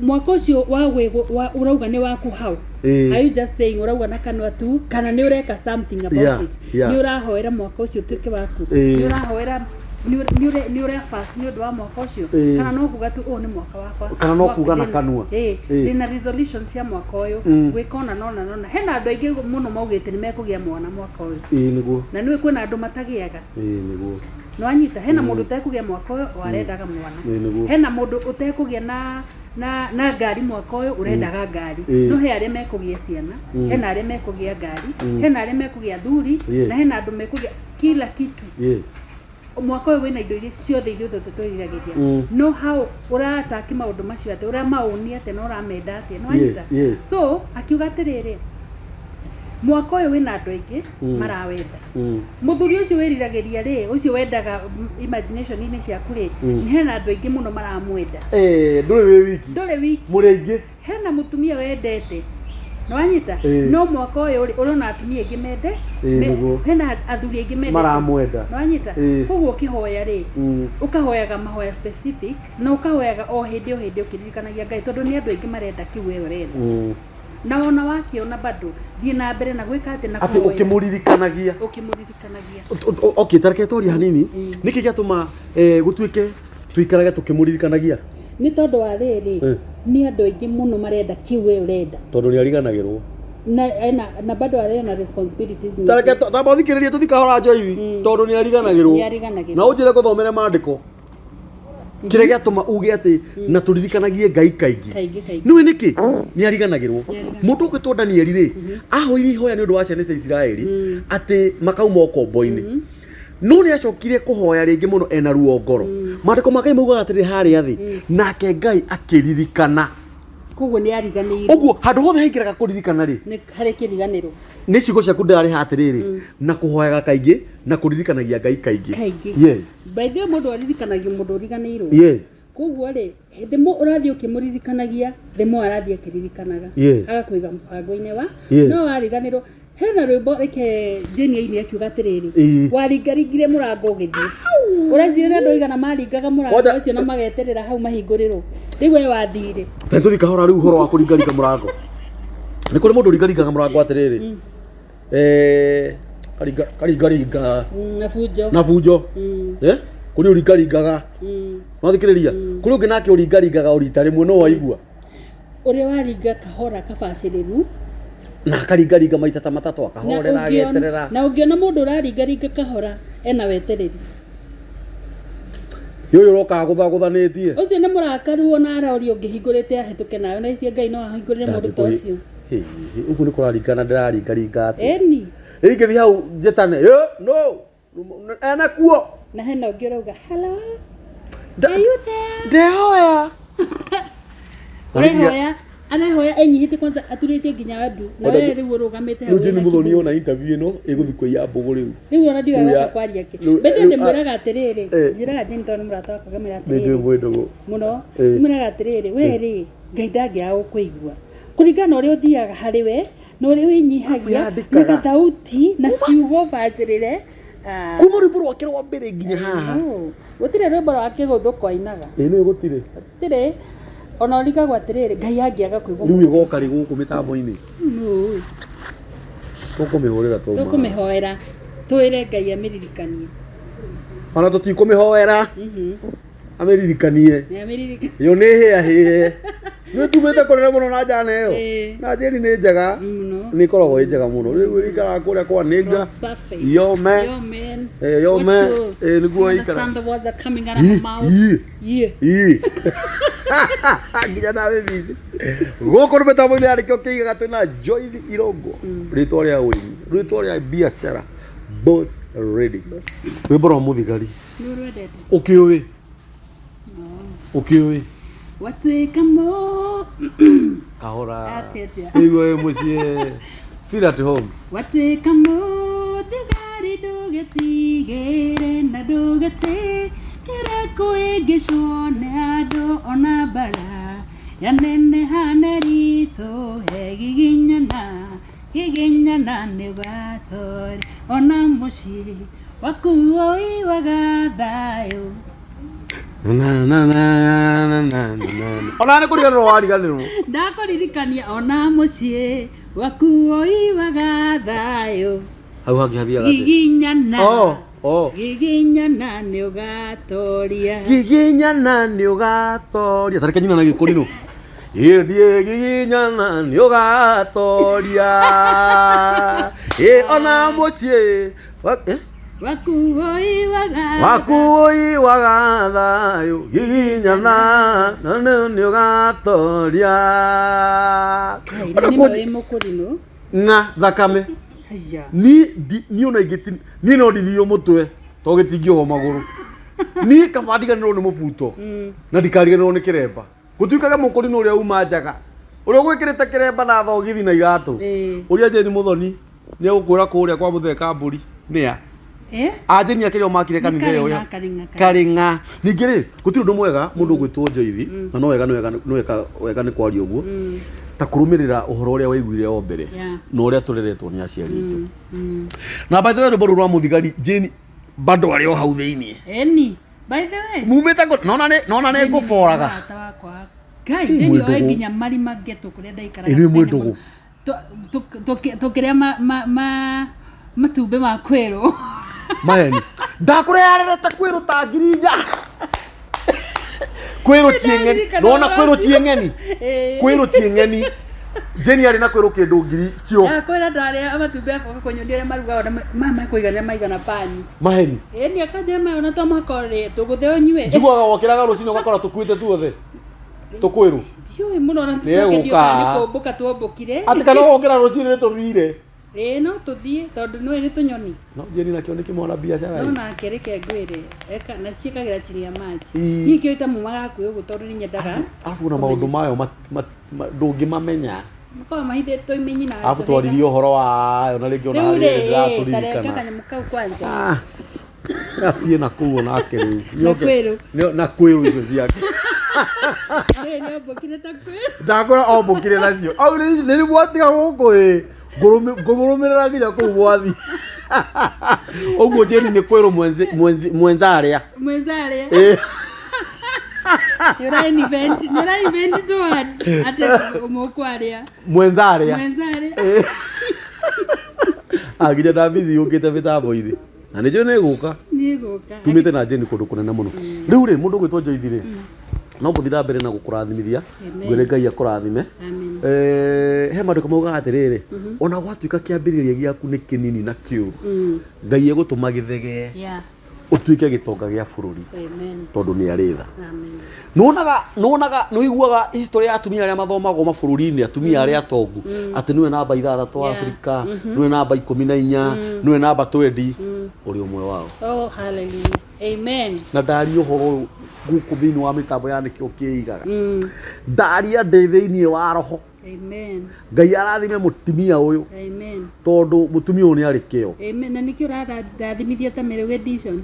Mwaka ucio wa urauga ni waku hau. Are you just saying urauga na kanwa tu kana ni ureka something about it? Ni urahoera mwaka ucio tuike waku. Ni urahoera ni ure fast ni undu wa mwaka ucio kana no kuga tu ni mwaka wakwa kana no kuga na kanwa ndina resolutions cia mwaka uyu gwikona nona hena andu aingi muno maugite ni mekugia mwana mwaka uyu niguo na ni kwina andu matagiaga niguo no anyita hena mundu utekugia mwaka uyu warendaga mwana hena mundu utekugia na ngari mwaka uyu urendaga ngari no he aria mekugia ciana hena aria mekugia ngari hena aria mekugia thuri na hena andu mekugia kila kitu mwaka uyu wina indo iria ciothe ithuothe tutwiriragiria no how urataki maundu macio ate uria mauni ate no uramenda ate no anyita so akiuga atiriri mwaka uyu wina andu aingi marawenda muthuri ucio wiriragiria ri ucio wendaga imagination ine ciaku ri ni hena andu aingi muno maramwenda nduri wiki muri aingi hena mutumia wendete no anyita no mwaka uyu urona atumia aingi mende hena athuri aingi mende maramwenda no anyita koguo kihoya ri ukahoyaga mahoya specific no ukahoyaga o hindi ukiririkanagia Ngai tondu ni andu aingi marenda kiwe urenda na ona wakiona bado thie na mbere na gwika ati na kuhoya ukimuririkanagia okay tareke tori hanini niki giatuma gutuike tuikarage tukimuririkanagia ni tondu wa riri ni andu aingi muno marenda kiwe urenda tondu ni ariganagirwo na bado arena responsibilities ni tareke tabothikiriria tutikahora Joyce tondu ni ariganagirwo na unjire kuthomera maandiko kire giatuma uge ati na turirikanagie Ngai kaingi niwe niki ni ariganagirwo mundu ugitwo Danieli ri ahoiri hoya ni undu wa ciana cia Israeli ati makauma okombo-ini no ni acokire kuhoya ringi muno ena ruo ngoro maandiko ma Ngai maugaga atiri haria thi nake Ngai akiririkana koguo ni ariganirwo oguo handu hothe haikiraga kuririkana ri ni hari kiriganiro ni ciugo ciaku ndari hatiriri na kuhoyaga kaingi na kuririkanagia Ngai kaingi yes by the way mundu aririkanagia mundu uriganirwo yes koguo ri thimo urathie ukimuririkanagia thimo arathie akiririkanaga agakuiga mbango-ini wa no wariganirwo hena rwimbo reke Jeni ini akiuga atiriri waringaringire murango ugithie urazire andu igana maringaga murango ucio na mageterera hau mahingurirwo riu we wathire ta tuthikahora riu horo wa kuringaringa murango ni kuri mundu ringaringaga murango atiriri karingaringa na bunjo kuri uringaringaga no thikiriria kuri ungi nake uringaringaga urita rimwe no waigua uri waringa kahora kabaciriru na karingaringa maita ta matatu akahorera ageterera na ungiona mundu uraringaringa kahora ena wetereri yoyo roka guthaguthanetie ucio ni murakaru ona arori ungihingurite ahituke nayo na icio Ngai no ahingurire mundu ta ucio ugu ni kuraringana ndiraringaringa ati eni ingithi hau jetane no ena kuo na hena ungi urauga hello are you there ndehoya urehoya anahoya enyihite kwanza aturite nginya wandu na wewe riu urugamite hau ni muthoni ona interview ino iguthi kuiya mbugu riu ona ndiwa waka kwaria ke bete ndimuraga atiriri njiraga Jinton murata wako gamira atiriri ni njwe ndogo muno ndimuraga atiriri we ri Ngai ndangia gukuigua kuringana uri uthiaga hari we no uri winyihagia na thauti na ciugo bajirire kuma rwimbo rwake rwa mbere nginya haha gutire rwimbo rwake guthuko ainaga ni gutire gutire ona urigagwo atiriri Ngai angiaga kuigua riu igoka ri guku mitambo-ini tukumihoera twire Ngai amiririkanie ona tutikumihoera amiririkanie yo ni hihe ni tumite kurira muno na jana iyo na Jeni ni njega ni koragwo njega muno riu ikara kuria kwa ninga yo man niguo ikara nginya nawe bizi guku ni Mitambo-ini ya Nikio Kiigaga twina Joyce Irungu ritwa ria wini ritwa ria biashara boss ready rwimbo rwa muthigari ukiuwi watuika mo kahora igwe mucie feel at home watuika mo thigari ndugetigere na ndugete kereko egishone ado ona bara yanene hanerito giginyana ne batori ona moshi wakuoi wagathayo ona ne kuriganirwo wariganirwo ndakuririkania ona mucie wakuoi wagathayo hau hangi hathiaga giginyana giginyana ni ugatoria tareke nyina na gikurino Indie giginyana ni ugatoria ona mucie wakuoi wagathayo giginyana ni ugatoria ni mukurino nga thakame haya ni ona igiti ni no ndithio mutwe to gitingio maguru ni kabadiganirwo ni mubuto na ndikariganirwo ni kiremba gutuikaga mukurino uria uma njaga uria gwikirite kiremba na thogithi na iratu uria Jeni Muthoni ni gukwira kuria kwa mutheka mburi nia Ajeni akireo makire kanitha yo ya karinga ningire gutiri ndu mwega mundu gwitwo Joyce na no wega ni kwaria uguo ta kurumirira uhoro uria waiguire o mbere no uria tureretwo ni aciari itu na by the way ruburu rwa muthigari Jeni bado ari o hau thiini by the way mumete nona ne nguboraga Kai Jeni oe nginya marima geto kuria ndaikara ni mwendugu tukiria matumbe ma kweru maheni ndakureyarerete kwiru ta ngirinya kwiru tiengeni nona kwiru tiengeni Jeni ari na kwiru kindu ngiri cio kwira ndari matumbe akwa konyondia maruga mama kuigana maigana pani maheni ni akajira mayo na to makore tugutheo nywe njiguaga wokiraga rucini ugakora tukuite tuothe tukwiru tioi muno na tukendio kana kumbuka tuombukire ati kana wokira rucini tuthire no tuthie tondu no ni tunyoni no Jeni nakio ni kimwana biashara no na kereke ngwire eka na ciekagira chini ya maji ni kio ita mumaga ku ugu tondu ni nyendaga afu na maundu mayo ndungi mamenya mko mahithe to imenyi na afu twaririe uhoro wayo na ringi ona tareka kana mukau kwanza afie na kuo na keriu na kwiru icio ciake ni obokire ta kwiru ndakora obokire nacio au ni bwatiga guku ngumurumirira nginya kuu bwathi uguo Jeni ni kwiru mwenzaria You're event towards ate umokwaria mwenzaria aginya ndabithi yukite mitambo ithi na nijo ni guka tumite na Jeni kundu kunene muno riu ri mundu gwitwo Joyce ri no muthira mbere na gukurathimithia ngwire Ngai akurathime he maandiko mauga atiriri ona gwatuika kiambiriria giaku ni kinini na kiuru Ngai egutuma githege utuike gitonga gia bururi tondu ni aritha nuonaga nuiguaga history ya atumia aria mathomago mabururi-ini atumia aria atongu ati niwe namba 6 Afrika niwe namba 14 niwe namba 20 uri umwe wao hallelujah amen na ndari uhoro guku thiini wa mitambo ya Nikio Kiigaga ndaria ndi thiini wa roho amen Ngai arathime mutimia uyu amen tondu mutumia uyu ni ari kio amen na nikio rathimithia ta mere edition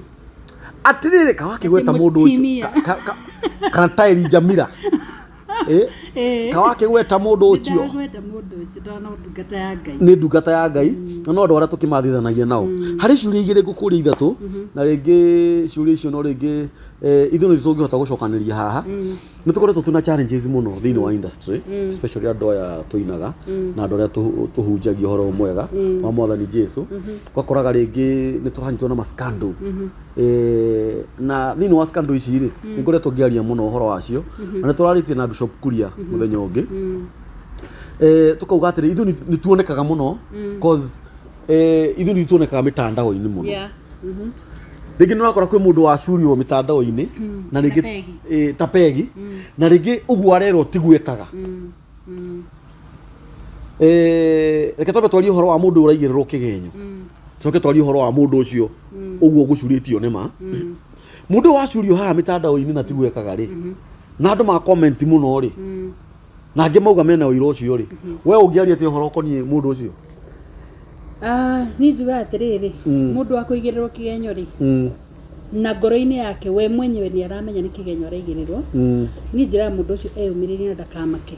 atiriri kawakigweta mundu ucio kana tairi Jamila kawakigweta mundu ucio ni ndungata ya Ngai na no andu aria tukimathithanagia nao hari ciuria igiri ngukuria ithatu na ringi ciuria icio no ringi ithu ni tungihota gucokaniria haha ni tukoretwo tuna challenges muno thiini wa industry especially andu aya tuinaga na andu aria tuhunjagia uhoro mwega wa Mwathani Jesu gakoraga ringi ni turanyitwo na scandal na thiini wa scandal ici ri ni ngoretwo ngiaria muno uhoro wacio na ni turaritie na Bishop Kuria muthenya ungi tukauga atiri ithu ni tuonekaga muno cause ithu ni tuonekaga mitandao-ini muno ringi nurakora kwi mundu wacurio mitandao-ini na ringi tapegi na ringi uguo arerwo tigwikaga reke twambe twarie uhoro wa mundu uraigirirwo kigenyo coke twarie uhoro wa mundu ucio uguo gucuritio nima mundu wacurio haha mitandao-ini na tigwikaga ri na andu ma comment muno ri na angi mauga mena uiro ucio ri we ungiaria ti uhoro konie mundu ucio Ni njuga atiriri mundu akuigirirwo kigenyo ri na ngoro-ini yake we mwenyewe ni aramenya ni kigenyo araigirirwo ni njira mundu ucio eyumiririe na ndakamake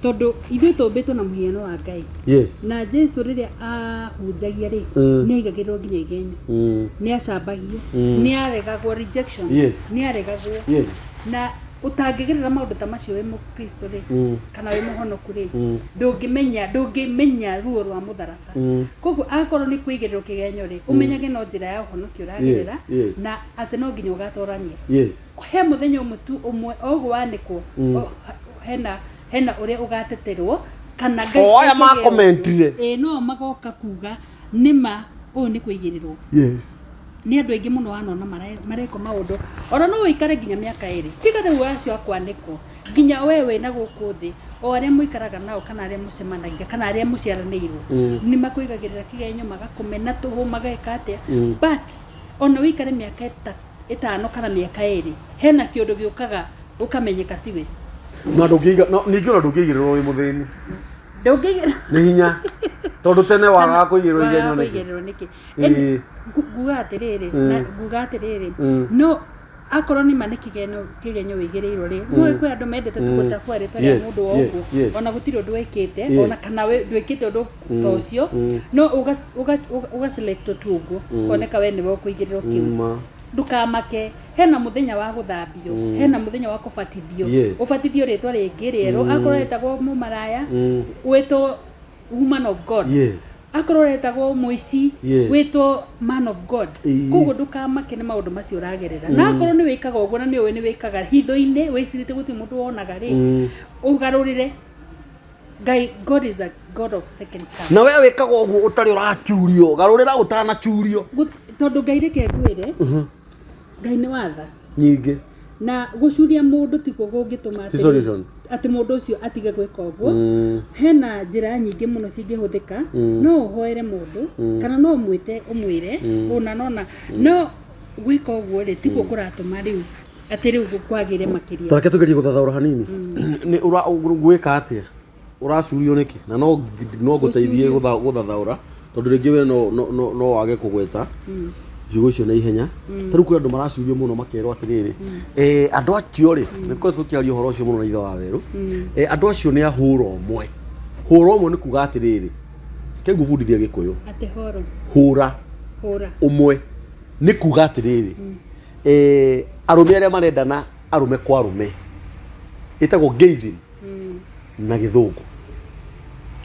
tondu ithuĩ tũmbĩtwo na mũhiano wa Ngai na Jesu riria ahunjagia ri ni aigagirirwo nginya igenyo ni acambagio ni aregagwo rejection ni aregagwo na utangigirira maundu ta macio we mukristo ri kana we muhonoku ri ndungimenya ruo rwa mutharaba koguo akorwo ni kuigirirwo kigenyo ri umenyage no njira ya uhonoki uragirira na ati no nginya ugatorania he muthenya umwe tu umwe oguo wanikwo hena uria ugateterwo kana Ngai oya ma commentire no magoka kuga nima uyu ni kuigirirwo ni andu aingi muno wanona mareko maundu ona no uikare nginya miaka iri tiga riu acio akwaniko nginya wewe na guku thi o aria muikaraga nao kana aria mucemanagia kana aria muciaranirwo ni makuigagirira kigenyo magakumena tuhu mageka atia but ona uikare miaka 5 kana miaka 2 hena kiundu giukaga ukamenyeka tiwe na ndungiga ningi ona ndungigirirwo wi muthini ndungigira ni hinya tondu tene waga kuigirwo igenyo niki nguga atiriri no akorwo ni mane kigenyo wigirirwo ri no kwi andu mendete tu guchafua ri tore mundu wogu ona gutiri undu wekite ona kana we ndwikite undu ta ucio no uga select tu ugu koneka we ni wo kuigirirwo kiu ndukamake hena muthenya wa guthambio hena muthenya wa kubatithio ubatithio ritwa ringi rieru akorwo etagwo mumaraya wetwo woman of God akorwo retagwo muici wetwo man of God koguo ndukamake ni maundu macio uragerera na akorwo ni wikaga uguo na ni wikaga hitho-ini wicirite guti mundu wonaga ri ugarurire God is a God of second chance na we wikaga uguo utari urachurio garurira utanachurio tondu Ngai reke ngwire Ngai ni watha nyingi na gucuria mundu tiko gungituma ati mundu ucio atige gwika uguo hena njira nyingi muno cingihuthika no uhoere mundu kana no mwite umwire una nona no gwika uguo ri tiko kuratuma riu ati riu kwagire makiria tareke tugerie guthathaura hanini ni gwika atia uracurio niki na no nguteithie guthathaura tondu ringi we no wage kugweta ciugo icio na ihenya tariu kuri andu maracurio muno makerwo atiriri andu acio ri niko tukiaria uhoro ucio muno na ithe wa weru andu acio ni ahuro umwe ni kuga atiriri kengu fundithia gikuyu ati hura umwe ni kuga atiriri arume aria marendana arume kwa arume itagwo gayism na githungu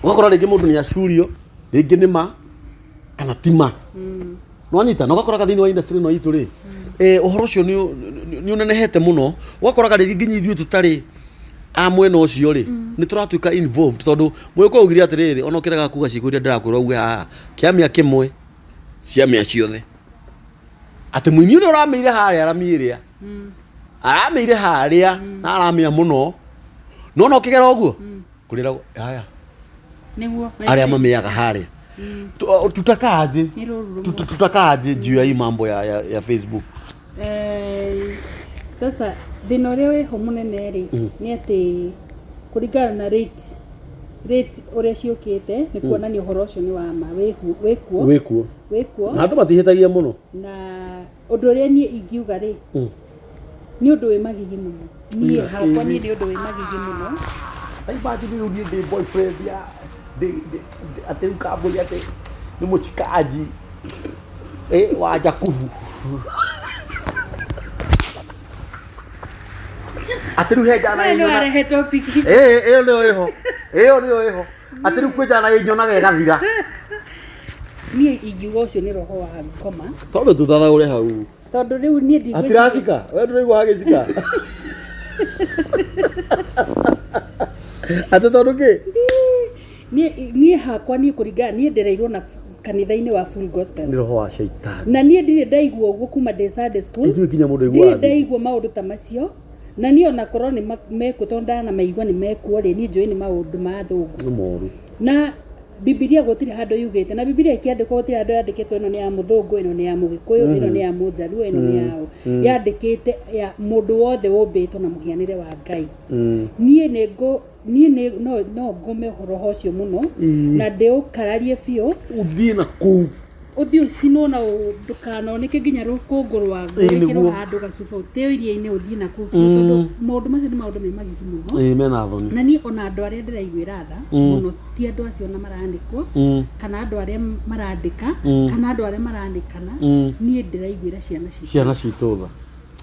ugakora ringi mundu ni acurio ringi ni ma kana tima no nyita no gakora thini wa industry no itu ri uhoro ucio ni unenehete muno ugakoraga ringi nginya ithuĩ tutari a mwena ucio ri ni turatuika involved tondu mwiko ugiri atiriri ona ukiraga kuga ciiko iria ndirakwira uge haha kiamia kimwe ciamia ciothe ati mwini uri urameire haria arameire haria na aramia muno no ukigera uguo kurira haya niguo aria mameaga haria tutakaje juu ya hii mambo ya Facebook sasa thina uria weho munene ri ni ati kuringana na rate uria ciukite ni kuonania uhoro ucio ni wa ma wekuo na andu matihetagia muno na undu uria nie ingiuga ri ni undu wi magigi muno nie hakwa ni undu wi magigi muno ai bati ni ndi boyfriend ya ate ukabuli ate ni muchikaji wa Jakubu ate ru heja na inyona he topic ndio iho ate ru kweja na inyona gegathira nie ingiuga ucio ni roho wa ngoma tondu tuthathaure hau tondu riu nie ndigwe atiracika we nduraigua hagicika ate tondu ki nie hakwa nie kuringana nie ndereirwo na kanitha-ini wa full gospel ni roho wa shaitani na nie ndire ndaigua uguo kuma de Sunday school ithuĩ nginya mundu igua ndaigua maundu ta macio na nie ona korwo ni meko tonda na maigua ni mekuo ri nie njui ni maundu ma thungu moru na Biblia gutiri handu yugite na Biblia ikiandikwo gutiri handu yandikitwo ino ni ya muthungu ino ni ya mugikuyu ino ni ya mujaruo ino ni yao yandikite ya mundu wothe wombitwo na muhianire wa Ngai nie niĩ no ngome ũhoro ũcio mũno na ndĩũkararie biũ ũthiĩ na kũu ũthiĩ ũcinwo na ndũkanoneke nginya rũkũngũ rwa gwĩkĩrwo handũ gacuba ũteo iria-inĩ ũthiĩ na kũu tondũ maũndũ macio nĩ maũndũ me magigi mũno mena thoni na niĩ ona andũ arĩa ndĩraiguĩra tha mũno ti andũ acio na marandĩkwo kana andũ arĩa marandĩka kana andũ arĩa marandĩkana niĩ ndĩraiguĩra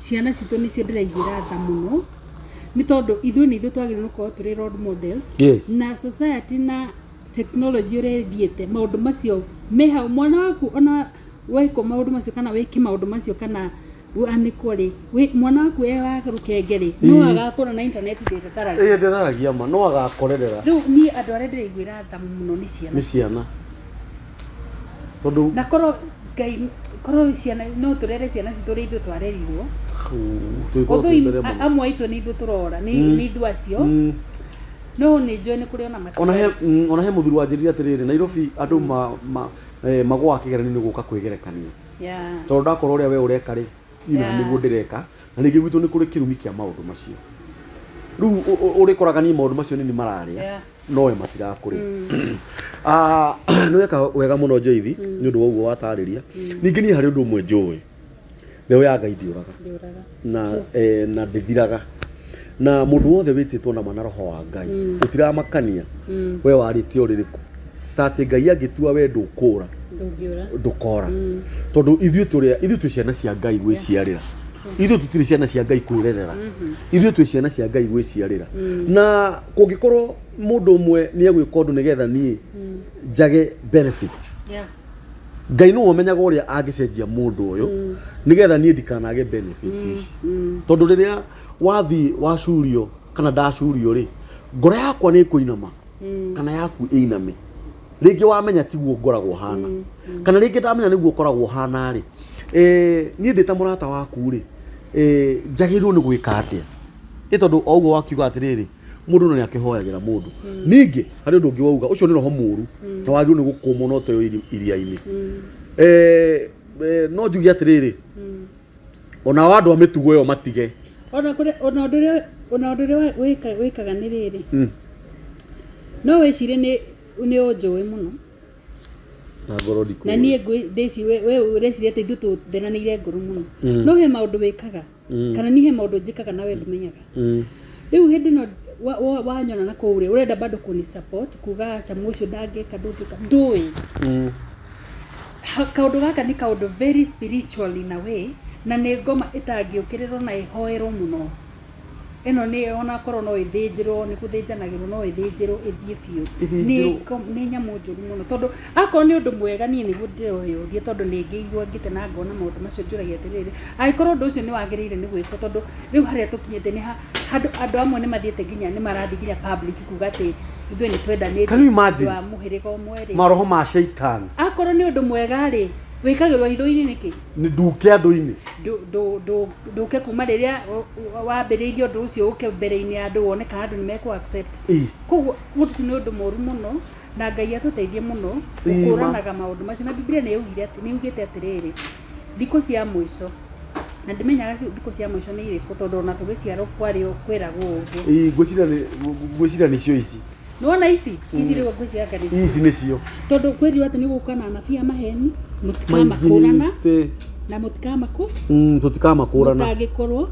ciana citũ nĩcio ndĩraiguĩra tha mũno nĩ tondũ ithuĩ twagĩrĩirwo gũkorwo tũrĩ role models na society na technology ũrĩa ĩthiĩte maũndũ macio meha mwana waku ona wĩko maũndũ macio kana wĩke maũndũ macio kana anĩkwo rĩ mwana waku wa rũkenge no agakora na internet ndĩtharagia ma no agakorerera rĩu niĩ andũ arĩa ndĩraiguĩra tha mũno nĩ ciana tondũ na korwo ciana no tũrere ciana citũ ũrĩa ithuĩ twarerirwo amwe aitũ nĩ ithuĩ tũrora nĩ ithuĩ acio no nĩ njũĩ nĩ kũrĩ ona he mũthuri wanjĩrire atĩrĩrĩ Nairobi andũ magũaga kĩgeranio nĩ gũka kwĩgerekania tondũ ndakorwo ũrĩa we ũreka rĩ nĩguo ndĩreka na ningĩ gwitũ nĩ kũrĩ kĩrumi kĩa maũndũ macio rĩu ũrĩkoraga niĩ maũndũ macio nĩ mararĩa nowe matirakũrĩ nĩ weka wega mũno Joyce nĩ ũndũ wa ũguo watarĩria ningĩ niĩ harĩ ũndũ ũmwe njũĩ leo ya Ngai ndiũraga na ndĩthiraga na mũndũ wothe wĩtĩtwo na mana roho wa Ngai ũtiramakania we warĩtio rĩrĩkũ ta atĩ Ngai angĩtua we ndũkora tondũ ithuĩ twĩ ciana cia Ngai gwĩciarĩra ithuĩ tũtirĩ ciana cia Ngai kwĩrerera ithuĩ twĩ ciana cia Ngai gwĩciarĩra na kũngĩkorwo mũndũ ũmwe nĩ egwĩka ũndũ nĩgetha niĩ njage benefit Ngai no ũmenyaga ũrĩa angĩcenjia mũndũ ũyũ nĩgetha niĩ ndikanage benefit ici tondũ rĩrĩa wathi wacurio kana ndacurio rĩ ngoro yakwa nĩ kũinama kana yaku ĩiname rĩngĩ wamenya tiguo ngoragwo hana kana rĩngĩ ndamenya nĩguo ũkoragwo hana rĩ niĩ ndĩ ta mũrata waku rĩ njagĩrĩirwo nĩ gwĩka atĩa tondũ o ũguo wakiuga atĩrĩrĩ mũndũ nĩ akĩhoyagĩra mũndũ ningĩ harĩ ũndũ ũngĩ wauga ũcio nĩ roho mũru na wagĩrĩirwo nĩ gũkũmwo no toyo iria-inĩ no njuge atĩrĩrĩ ona andũ a mĩtugo ĩyo matige ona ũndũ ũrĩa wĩkaga nĩ rĩrĩ no wĩcirie nĩ ũnjũĩ mũno na niĩ we ũreciria atĩ ithuĩ tũthenanĩire ngoro mũno no he maũndũ wĩkaga kana niĩ he maũndũ njĩkaga nawe ndũmenyaga rĩu hĩndĩ ĩno wanyona na kũu ũrenda bado kũni support kuga aca mũcio ndangĩka ndũĩ kaũndũ gaka nĩ kaũndũ very spiritual in a way na nĩ ngoma ĩtangĩũkĩrĩrwo na ĩhoerwo mũno ĩno nĩ ona korwo no ĩthĩnjĩrwo nĩ gũthĩnjanagĩrwo no ĩthĩnjĩrwo ĩthiĩ biũ nĩ nyamũ njũru mũno tondũ akorwo nĩ ũndũ mwega niĩ nĩguo ndĩroyũria tondũ nĩ ngĩigua ngĩtena ngona maũndũ macio njũragia atĩrĩrĩ angĩkorwo ũndũ ũcio nĩ wagĩrĩire nĩ gwĩkwo tondũ rĩu harĩa tũkinyĩte nĩ andũ amwe nĩ mathiĩte nginya nĩ marathiĩ nginya public kuga atĩ ithuĩ nĩ twendanĩte wa mũhĩrĩga ũmwe rĩ maroho ma shaitani akorwo nĩ ũndũ mwega rĩ wĩkagĩrwo hitho-inĩ nĩkĩ nĩ nduke andũ-inĩ ndũke kuma rĩrĩa wambĩrĩirie ũndũ ũcio ũke mbere-inĩ ya andũ wone kana andũ nĩ mekũ accept koguo ũcio nĩ ũndũ mũru mũno na Ngai atũteithie mũno gũkũranaga maũndũ macio na Biblia nĩ yugĩte atĩrĩrĩ thikũ cia mũico na ndimenyaga thikũ cia mũico nĩ irĩkũ tondũ ona tũgĩciarwo kwĩragwo ũguo ngwĩciria nĩcio ici nona ici rĩu ngwĩciria ici nĩcio tondũ kwĩrirwo atĩ nĩ gũka na anabii a maheni mũtikamakũrana na tũtikamakũrana mũtangĩkorwo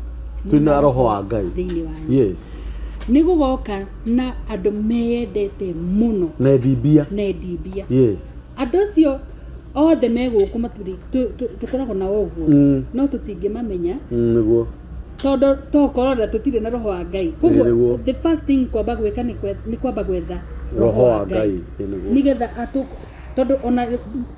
twĩna roho wa Ngai thĩinĩ wanyu nĩ gũgoka na andũ meyendete mũno na endimbia andũ acio othe megũkũ tũkoragwo na ũguo no tũtingĩmamenya nĩguo tondũ tokorwo na tũtirĩ na roho wa Ngai koguo the first thing kwamba gwĩka nĩ kwamba gwetha roho wa Ngai nĩgetha tondũ ona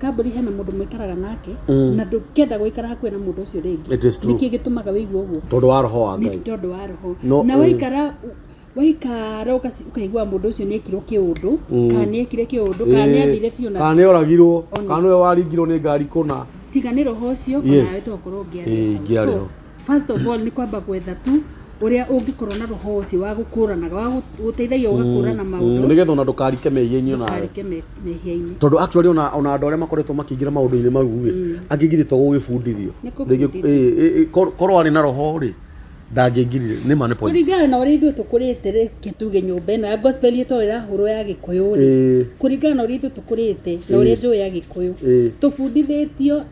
kambũri hena mũndũ mwĩkaraga nake na ndũkenda gũikara hakuhĩ na mũndũ ũcio rĩngĩ nĩkĩ gĩtũmaga wĩigue ũguo tondũ wa roho wa Ngai tondũ wa roho na waikara ũkaigua mũndũ ũcio nĩ ekirwo kĩũndũ kana nĩ ekire kĩũndũ kana nĩ athire biũ na kana nĩ oragirwo kana nĩ waringirwo nĩ ngari kũna tiga nĩ roho ũcio kana nawe tokorwo ngĩarĩho first of all nĩ kwamba gwetha tu ũrĩa ũngĩkorwo na roho ũcio wa gũkũranaga wa gũteithagia ũgakũrana maũndũ nĩgetha ona ndũkarike mehia-inĩ nawe tondũ actually ona andũ arĩa makoretwo makĩingĩra maũndũ-inĩ mau rĩ angĩgirĩtwo gũgĩbundithio korwo arĩ na roho rĩ ndangĩingirire nĩ ma nĩ point kuringana na ũrĩa ithuĩ tũkũrĩte reke tuge nyũmba ĩno ya gospel ĩtũ ĩrahũrwo ya Gĩkũyũ rĩ kuringana na ũrĩa ithuĩ tũkũrĩte na ũrĩa njũĩ ya Gĩkũyũ tũbundithĩtio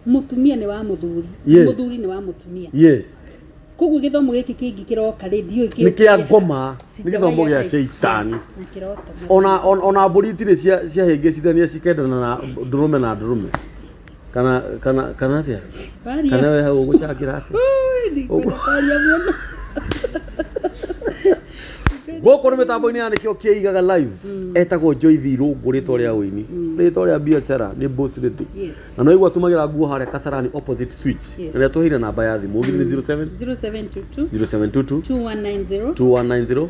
mũtumia nĩ wa mũthuri mũthuri nĩ wa mũtumia koguo gĩthomo gĩkĩ kĩngĩ kĩroka rĩ ndiũ nĩ kĩa ngoma nĩ gĩthomo gĩa sheitani ona mbũri itirĩ ciahĩngĩcithania cikendana na ndũrũme na ndũrũme kana atĩa kana we hau ũgũcangĩra atĩa gũkũ nĩ mĩtambo-inĩ ya Nikio Kiigaga live etagwo Joyce Irungu rĩtwa rĩa ũini rĩtwa rĩa biacara nĩ boss lady na no igua tumagĩra nguo harĩa Kasarani opposite switch na tũheire namba ya thimũ thimũ ni 0722 2190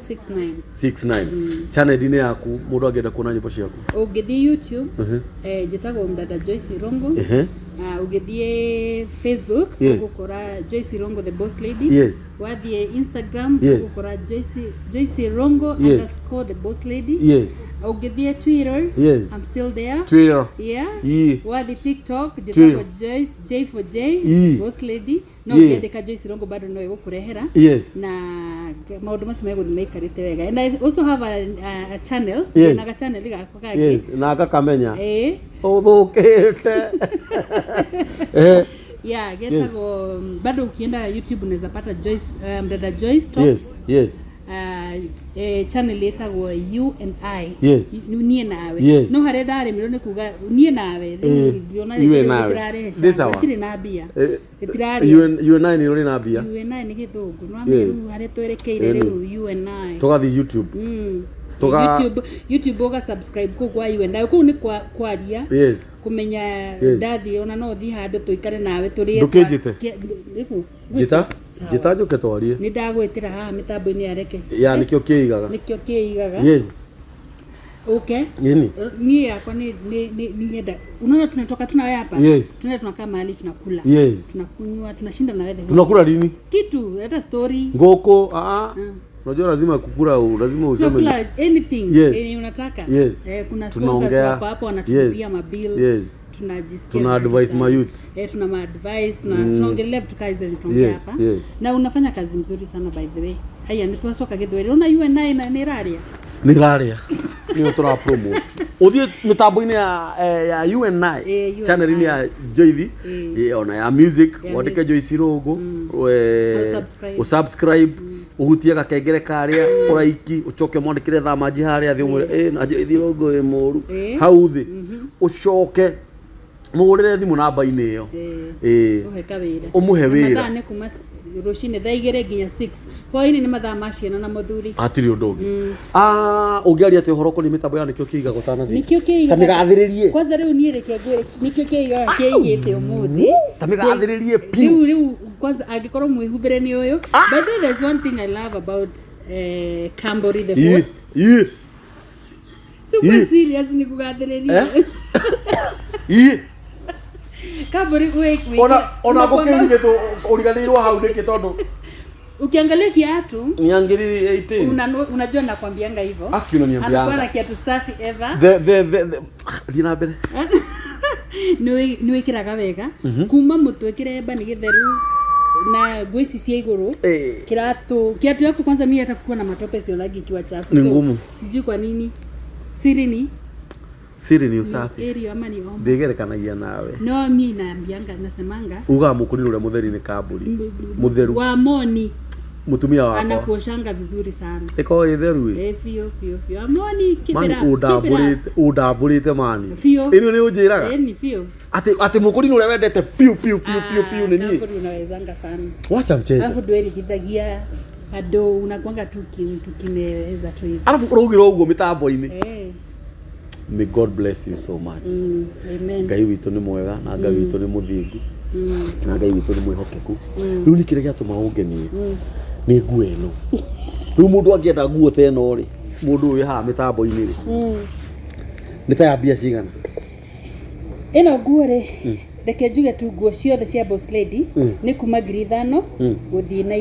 channel-inĩ yaku mũndũ angĩenda kuona nyĩmbo ciaku ũngĩthiĩ YouTube njĩtagwo mdada Joyce Irungu ũngĩthiĩ Facebook ũgũkora Joyce Irungu the boss lady wathiĩ Instagram ũgũkora Joyce Irungu _ the boss lady ũngĩthiĩ Twitter I'm still there Twitter wathiĩ TikTok njĩtagwo Joyce J for J boss lady no ũngĩandĩka Joyce Irungu bado no ĩgũkũrehera na maũndũ macio megũthiĩ maikarĩte wega and I also have a channel na ga channel gakwa kangĩ na gakamenya ũthũkĩte getagwo bado ukienda YouTube unaweza pata Joyce mdada Joyce Talks channel etagwo You and I niĩ nawe no harĩa ndarĩmirwo nĩ kuga niĩ nawe ndiona gĩtirarĩ na mbia You and I nĩ ũrĩ na mbia You and I nĩ gĩthũngũ no harĩa twerekeire rĩu You and I tũgathiĩ YouTube YouTube uga subscribe kwa You and I kuu nĩ kwaria kumenya ndathi ona no thi handũ tuikare nawe tũrĩe ndũkĩnjĩte njĩta njoke twarie nĩ ndagwĩtĩra haha mĩtambo-inĩ ya reke ya Nikio Kiigaga okay niĩ yakwa ni yenda unaona tunatoka tunawe hapa tunaenda tunakaa mahali tunakula tunakunywa tunashinda na wewe tunakula lini kitu hata story ngoko unajua lazima kukula lazima useme anything unataka kuna sponsors hapo wanatupia mabill tuna advise my youth tuna advice tunaongelea vitu kazi tunaongea hapa na unafanya kazi nzuri sana by the way haya ni tuasoka githweri una You and I na nĩ raria nĩ tura promote uthie mitambo-inĩ ya You and I channel-inĩ ya Joyce ona ya music wandike Joyce Irungu subscribe uhutie gakengere karĩa ũraiki ucoke mwandĩkire thamaji harĩa thĩ ũmwe na Joyce Irungu mũru hau thĩ ucoke mũgũrĩre thimũ namba-inĩ ĩyo ũmũhe wĩra mathaa nĩ kuma rũcinĩ thaa 2 nginya 6 hwaĩ-inĩ nĩ mathaa ma ciana na mũthuri hatirĩ ũndũ ũngĩ ũngĩaria atĩ ũhoro kũrĩ mĩtambo ya Nikio Kiigaga ũtanathiĩ Nikio Kiigaga tamĩgathĩrĩrie kwanza rĩu niĩ reke ngwĩre Nikio Kiigaga kĩigĩte ũmũthĩ tamĩgathĩrĩrie piu rĩu kwanza angĩkorwo mwĩhumbĩre nĩ ũyũ but there's one thing I love about Kambori the host super serious ni kugathĩrĩria Kambori ona gũkĩrigĩtwo ũriganĩirwo hau nĩkĩ tondũ ukiangalia kiatu niangiriri 18 unajua nakwambianga hivyo unaniambianga anakuwa na kiatu safi ever dina mbere ni wikiraga wega kuma mutwe kiremba ni githeru na nguo ici cia iguru kiatu yako kwanza mimi hata kuwa na matope sio lagi kiwa chafu ni ngumu sijui kwa nini siri ni usafi area ama ni omba ndigerekanagia nawe no mimi naambianga nasemanga uga mukuri ule mutheri ni Kamburi mutheru wa moni mutumia wako anakuoshanga vizuri sana iko itheru fio amoni kibera udamburite mani fio ino ni unjiraga ni fio ati mukuri ule wendete piu ni ni unawezanga sana wacha mchezo alafu ndweli kidagia ado unakwanga tu kimeweza tu hivi alafu urugiro uguo mitambo-ini may God bless you so much amen Ngai witũ nĩ mwega na Ngai witũ nĩ mũthingu na Ngai witũ nĩ mwĩhokeku rĩu nĩ kĩrĩa gĩatũma ũngenie nĩ nguo ĩno rĩu mũndũ angĩenda nguo ta ĩno rĩ mũndũ ũyũ haha mĩtambo-inĩ rĩ nĩ ta ya mbia cigana ĩno nguo rĩ reke njuge tu nguo ciothe cia boss lady ni kuma 5,000 guthii na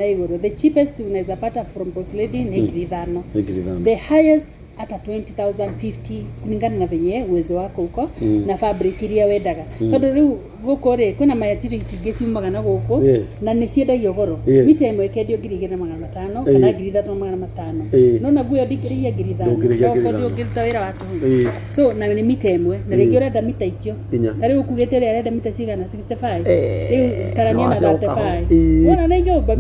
iguru the cheapest unaweza pata from boss lady ni 5,000 the highest hata 20,000 50 kulingana na venye uwezo wako uko na fabric iria wendaga tondu riu guko ri kwina materials ingi ciumaga na guku na ni ciendagio goro mita imwe kendio 2,500 kana 3,500 no na guo ndikiriria 3,500 no ngirita wira wa tuhu so na ni mita imwe na ringi urenda mita itio na riu ukugite ri arenda mita cigana 65 riu tarania na 35 wona ni nyumba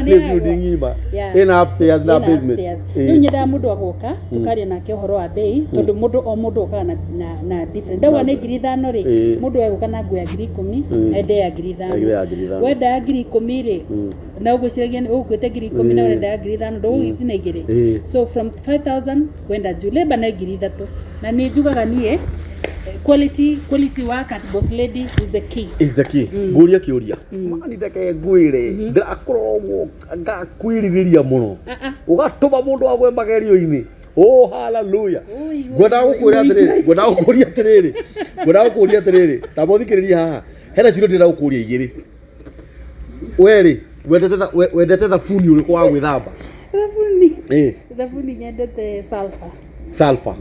ni building nyumba ina upstairs na basement riu nyenda mundu agoka tukaria nake uhoro wa bei tondu mundu okana na different ndawa ni 5,000 ri mundu eguka na nguo ya 10,000 ende ya 5,000 wenda ya 10,000 ri na ugwiciragia ukwite 10,000 na wenda ya 5,000 ndugithina igiri so from 5,000 kwenda juu labor na 3,000 na ni njugaga nie quality work at boss lady is the key nguria kiuria mani ndeke ngwire ndirakorwo ngakwiririria muno ugatuma mundu agwe magerio-ini oh hallelujah gwenda gukuria atiriri ta muthikiriria haha hena ciro ndira gukuria igiri weri wendete thabuni uriku wa gwithamba thabuni nyendete sulfur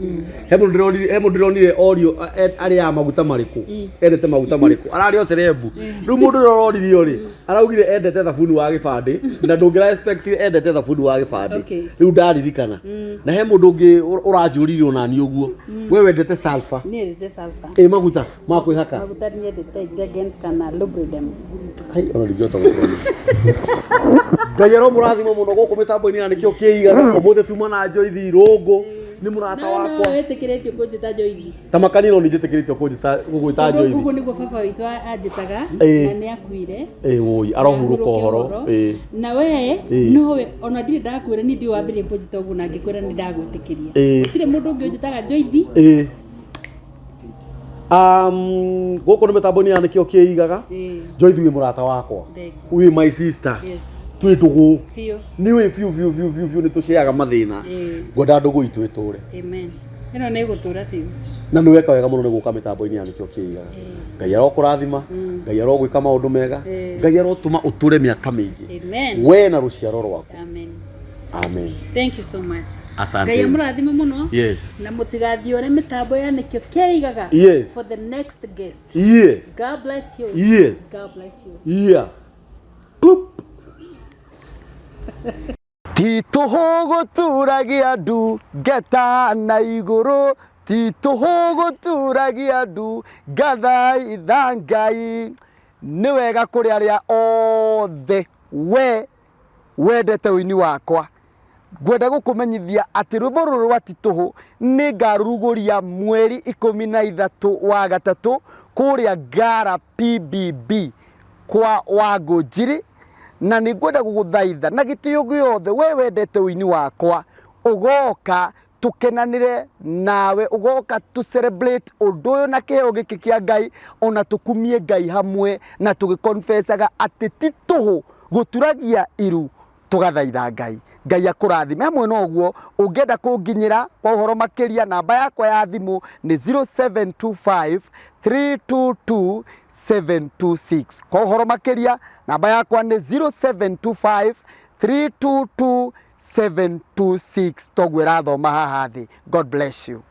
hemo ndironire orio ari ya maguta mariku endete maguta mariku arario cerebu riu mundu rororirio ri araugire endete thabuni wa gibandi na ndungira expect endete thabuni wa gibandi riu ndaririkana na he mundu ungi uranjuririo nani uguo we wendete sulfur ni endete sulfur maguta ma kwihaka maguta ni endete Jergens kana lubricant ai ona ndigota gukorwo Ngayero murathimo muno guku mitambo-ini ya Nikio Kiigaga umuthi tuma na Joyce Irungu ni murata wakwa no etikiretio kunjita Joyce ta makanino ni jitikiretio kunjita gugwita Joyce ugu niguo baba witu anjitaga na ni akuire woi arohuruka horo na we no we ona ndiri ndakwira ni ndi wambirie kunjita ugu na ngikwira ni ndagwitikiria tire mundu ungi unjitaga Joyce guku ni mitambo-ini ya Nikio Kiigaga Joyce wi murata wakwa wi my sister twitugu niwe fiu ni tuciaga mathina ngwenda ndugu itu iture amen ino ni gutura fiu na ni weka wega muno ni guka mitambo-ini ya Nikio Kiigaga Ngai arokurathima Ngai arogwika maundu mega Ngai arotuma uture miaka mingi we na ruciaro rwaku amen thank you so much asante Ngai amurathime muno na mutigathiore mitambo ya Nikio Kiigaga for the next guest God bless you God bless you Tituho guturagia ndu ngeta na iguru tituho guturagia ndu ngathaitha Ngai ni wega kuri aria othe we wendete uini wakwa ngwenda gukumenyithia ati rwimbo ruru rwa tituhu ni ngaruguria mweri 13 wa gatatu kuria Ngara PBB kwa Wangũnjiri na ni ngwenda guguthaitha na gitio giothe we wendete uini wakwa ugoka tukenanire nawe ugoka tu celebrate undu uyu na kiheo giki kia Ngai ona tukumie Ngai hamwe na tugiconfessaga ati tituhu guturagia iru tugathaitha Ngai akurathime hamwe no guo ungenda kunginyira kwa uhoro makiria namba yakwa ya thimu ni 0725 322 726 kwa uhoro makiria namba yakwa ni 0725 322 726 togwira thoma haha thi God bless you.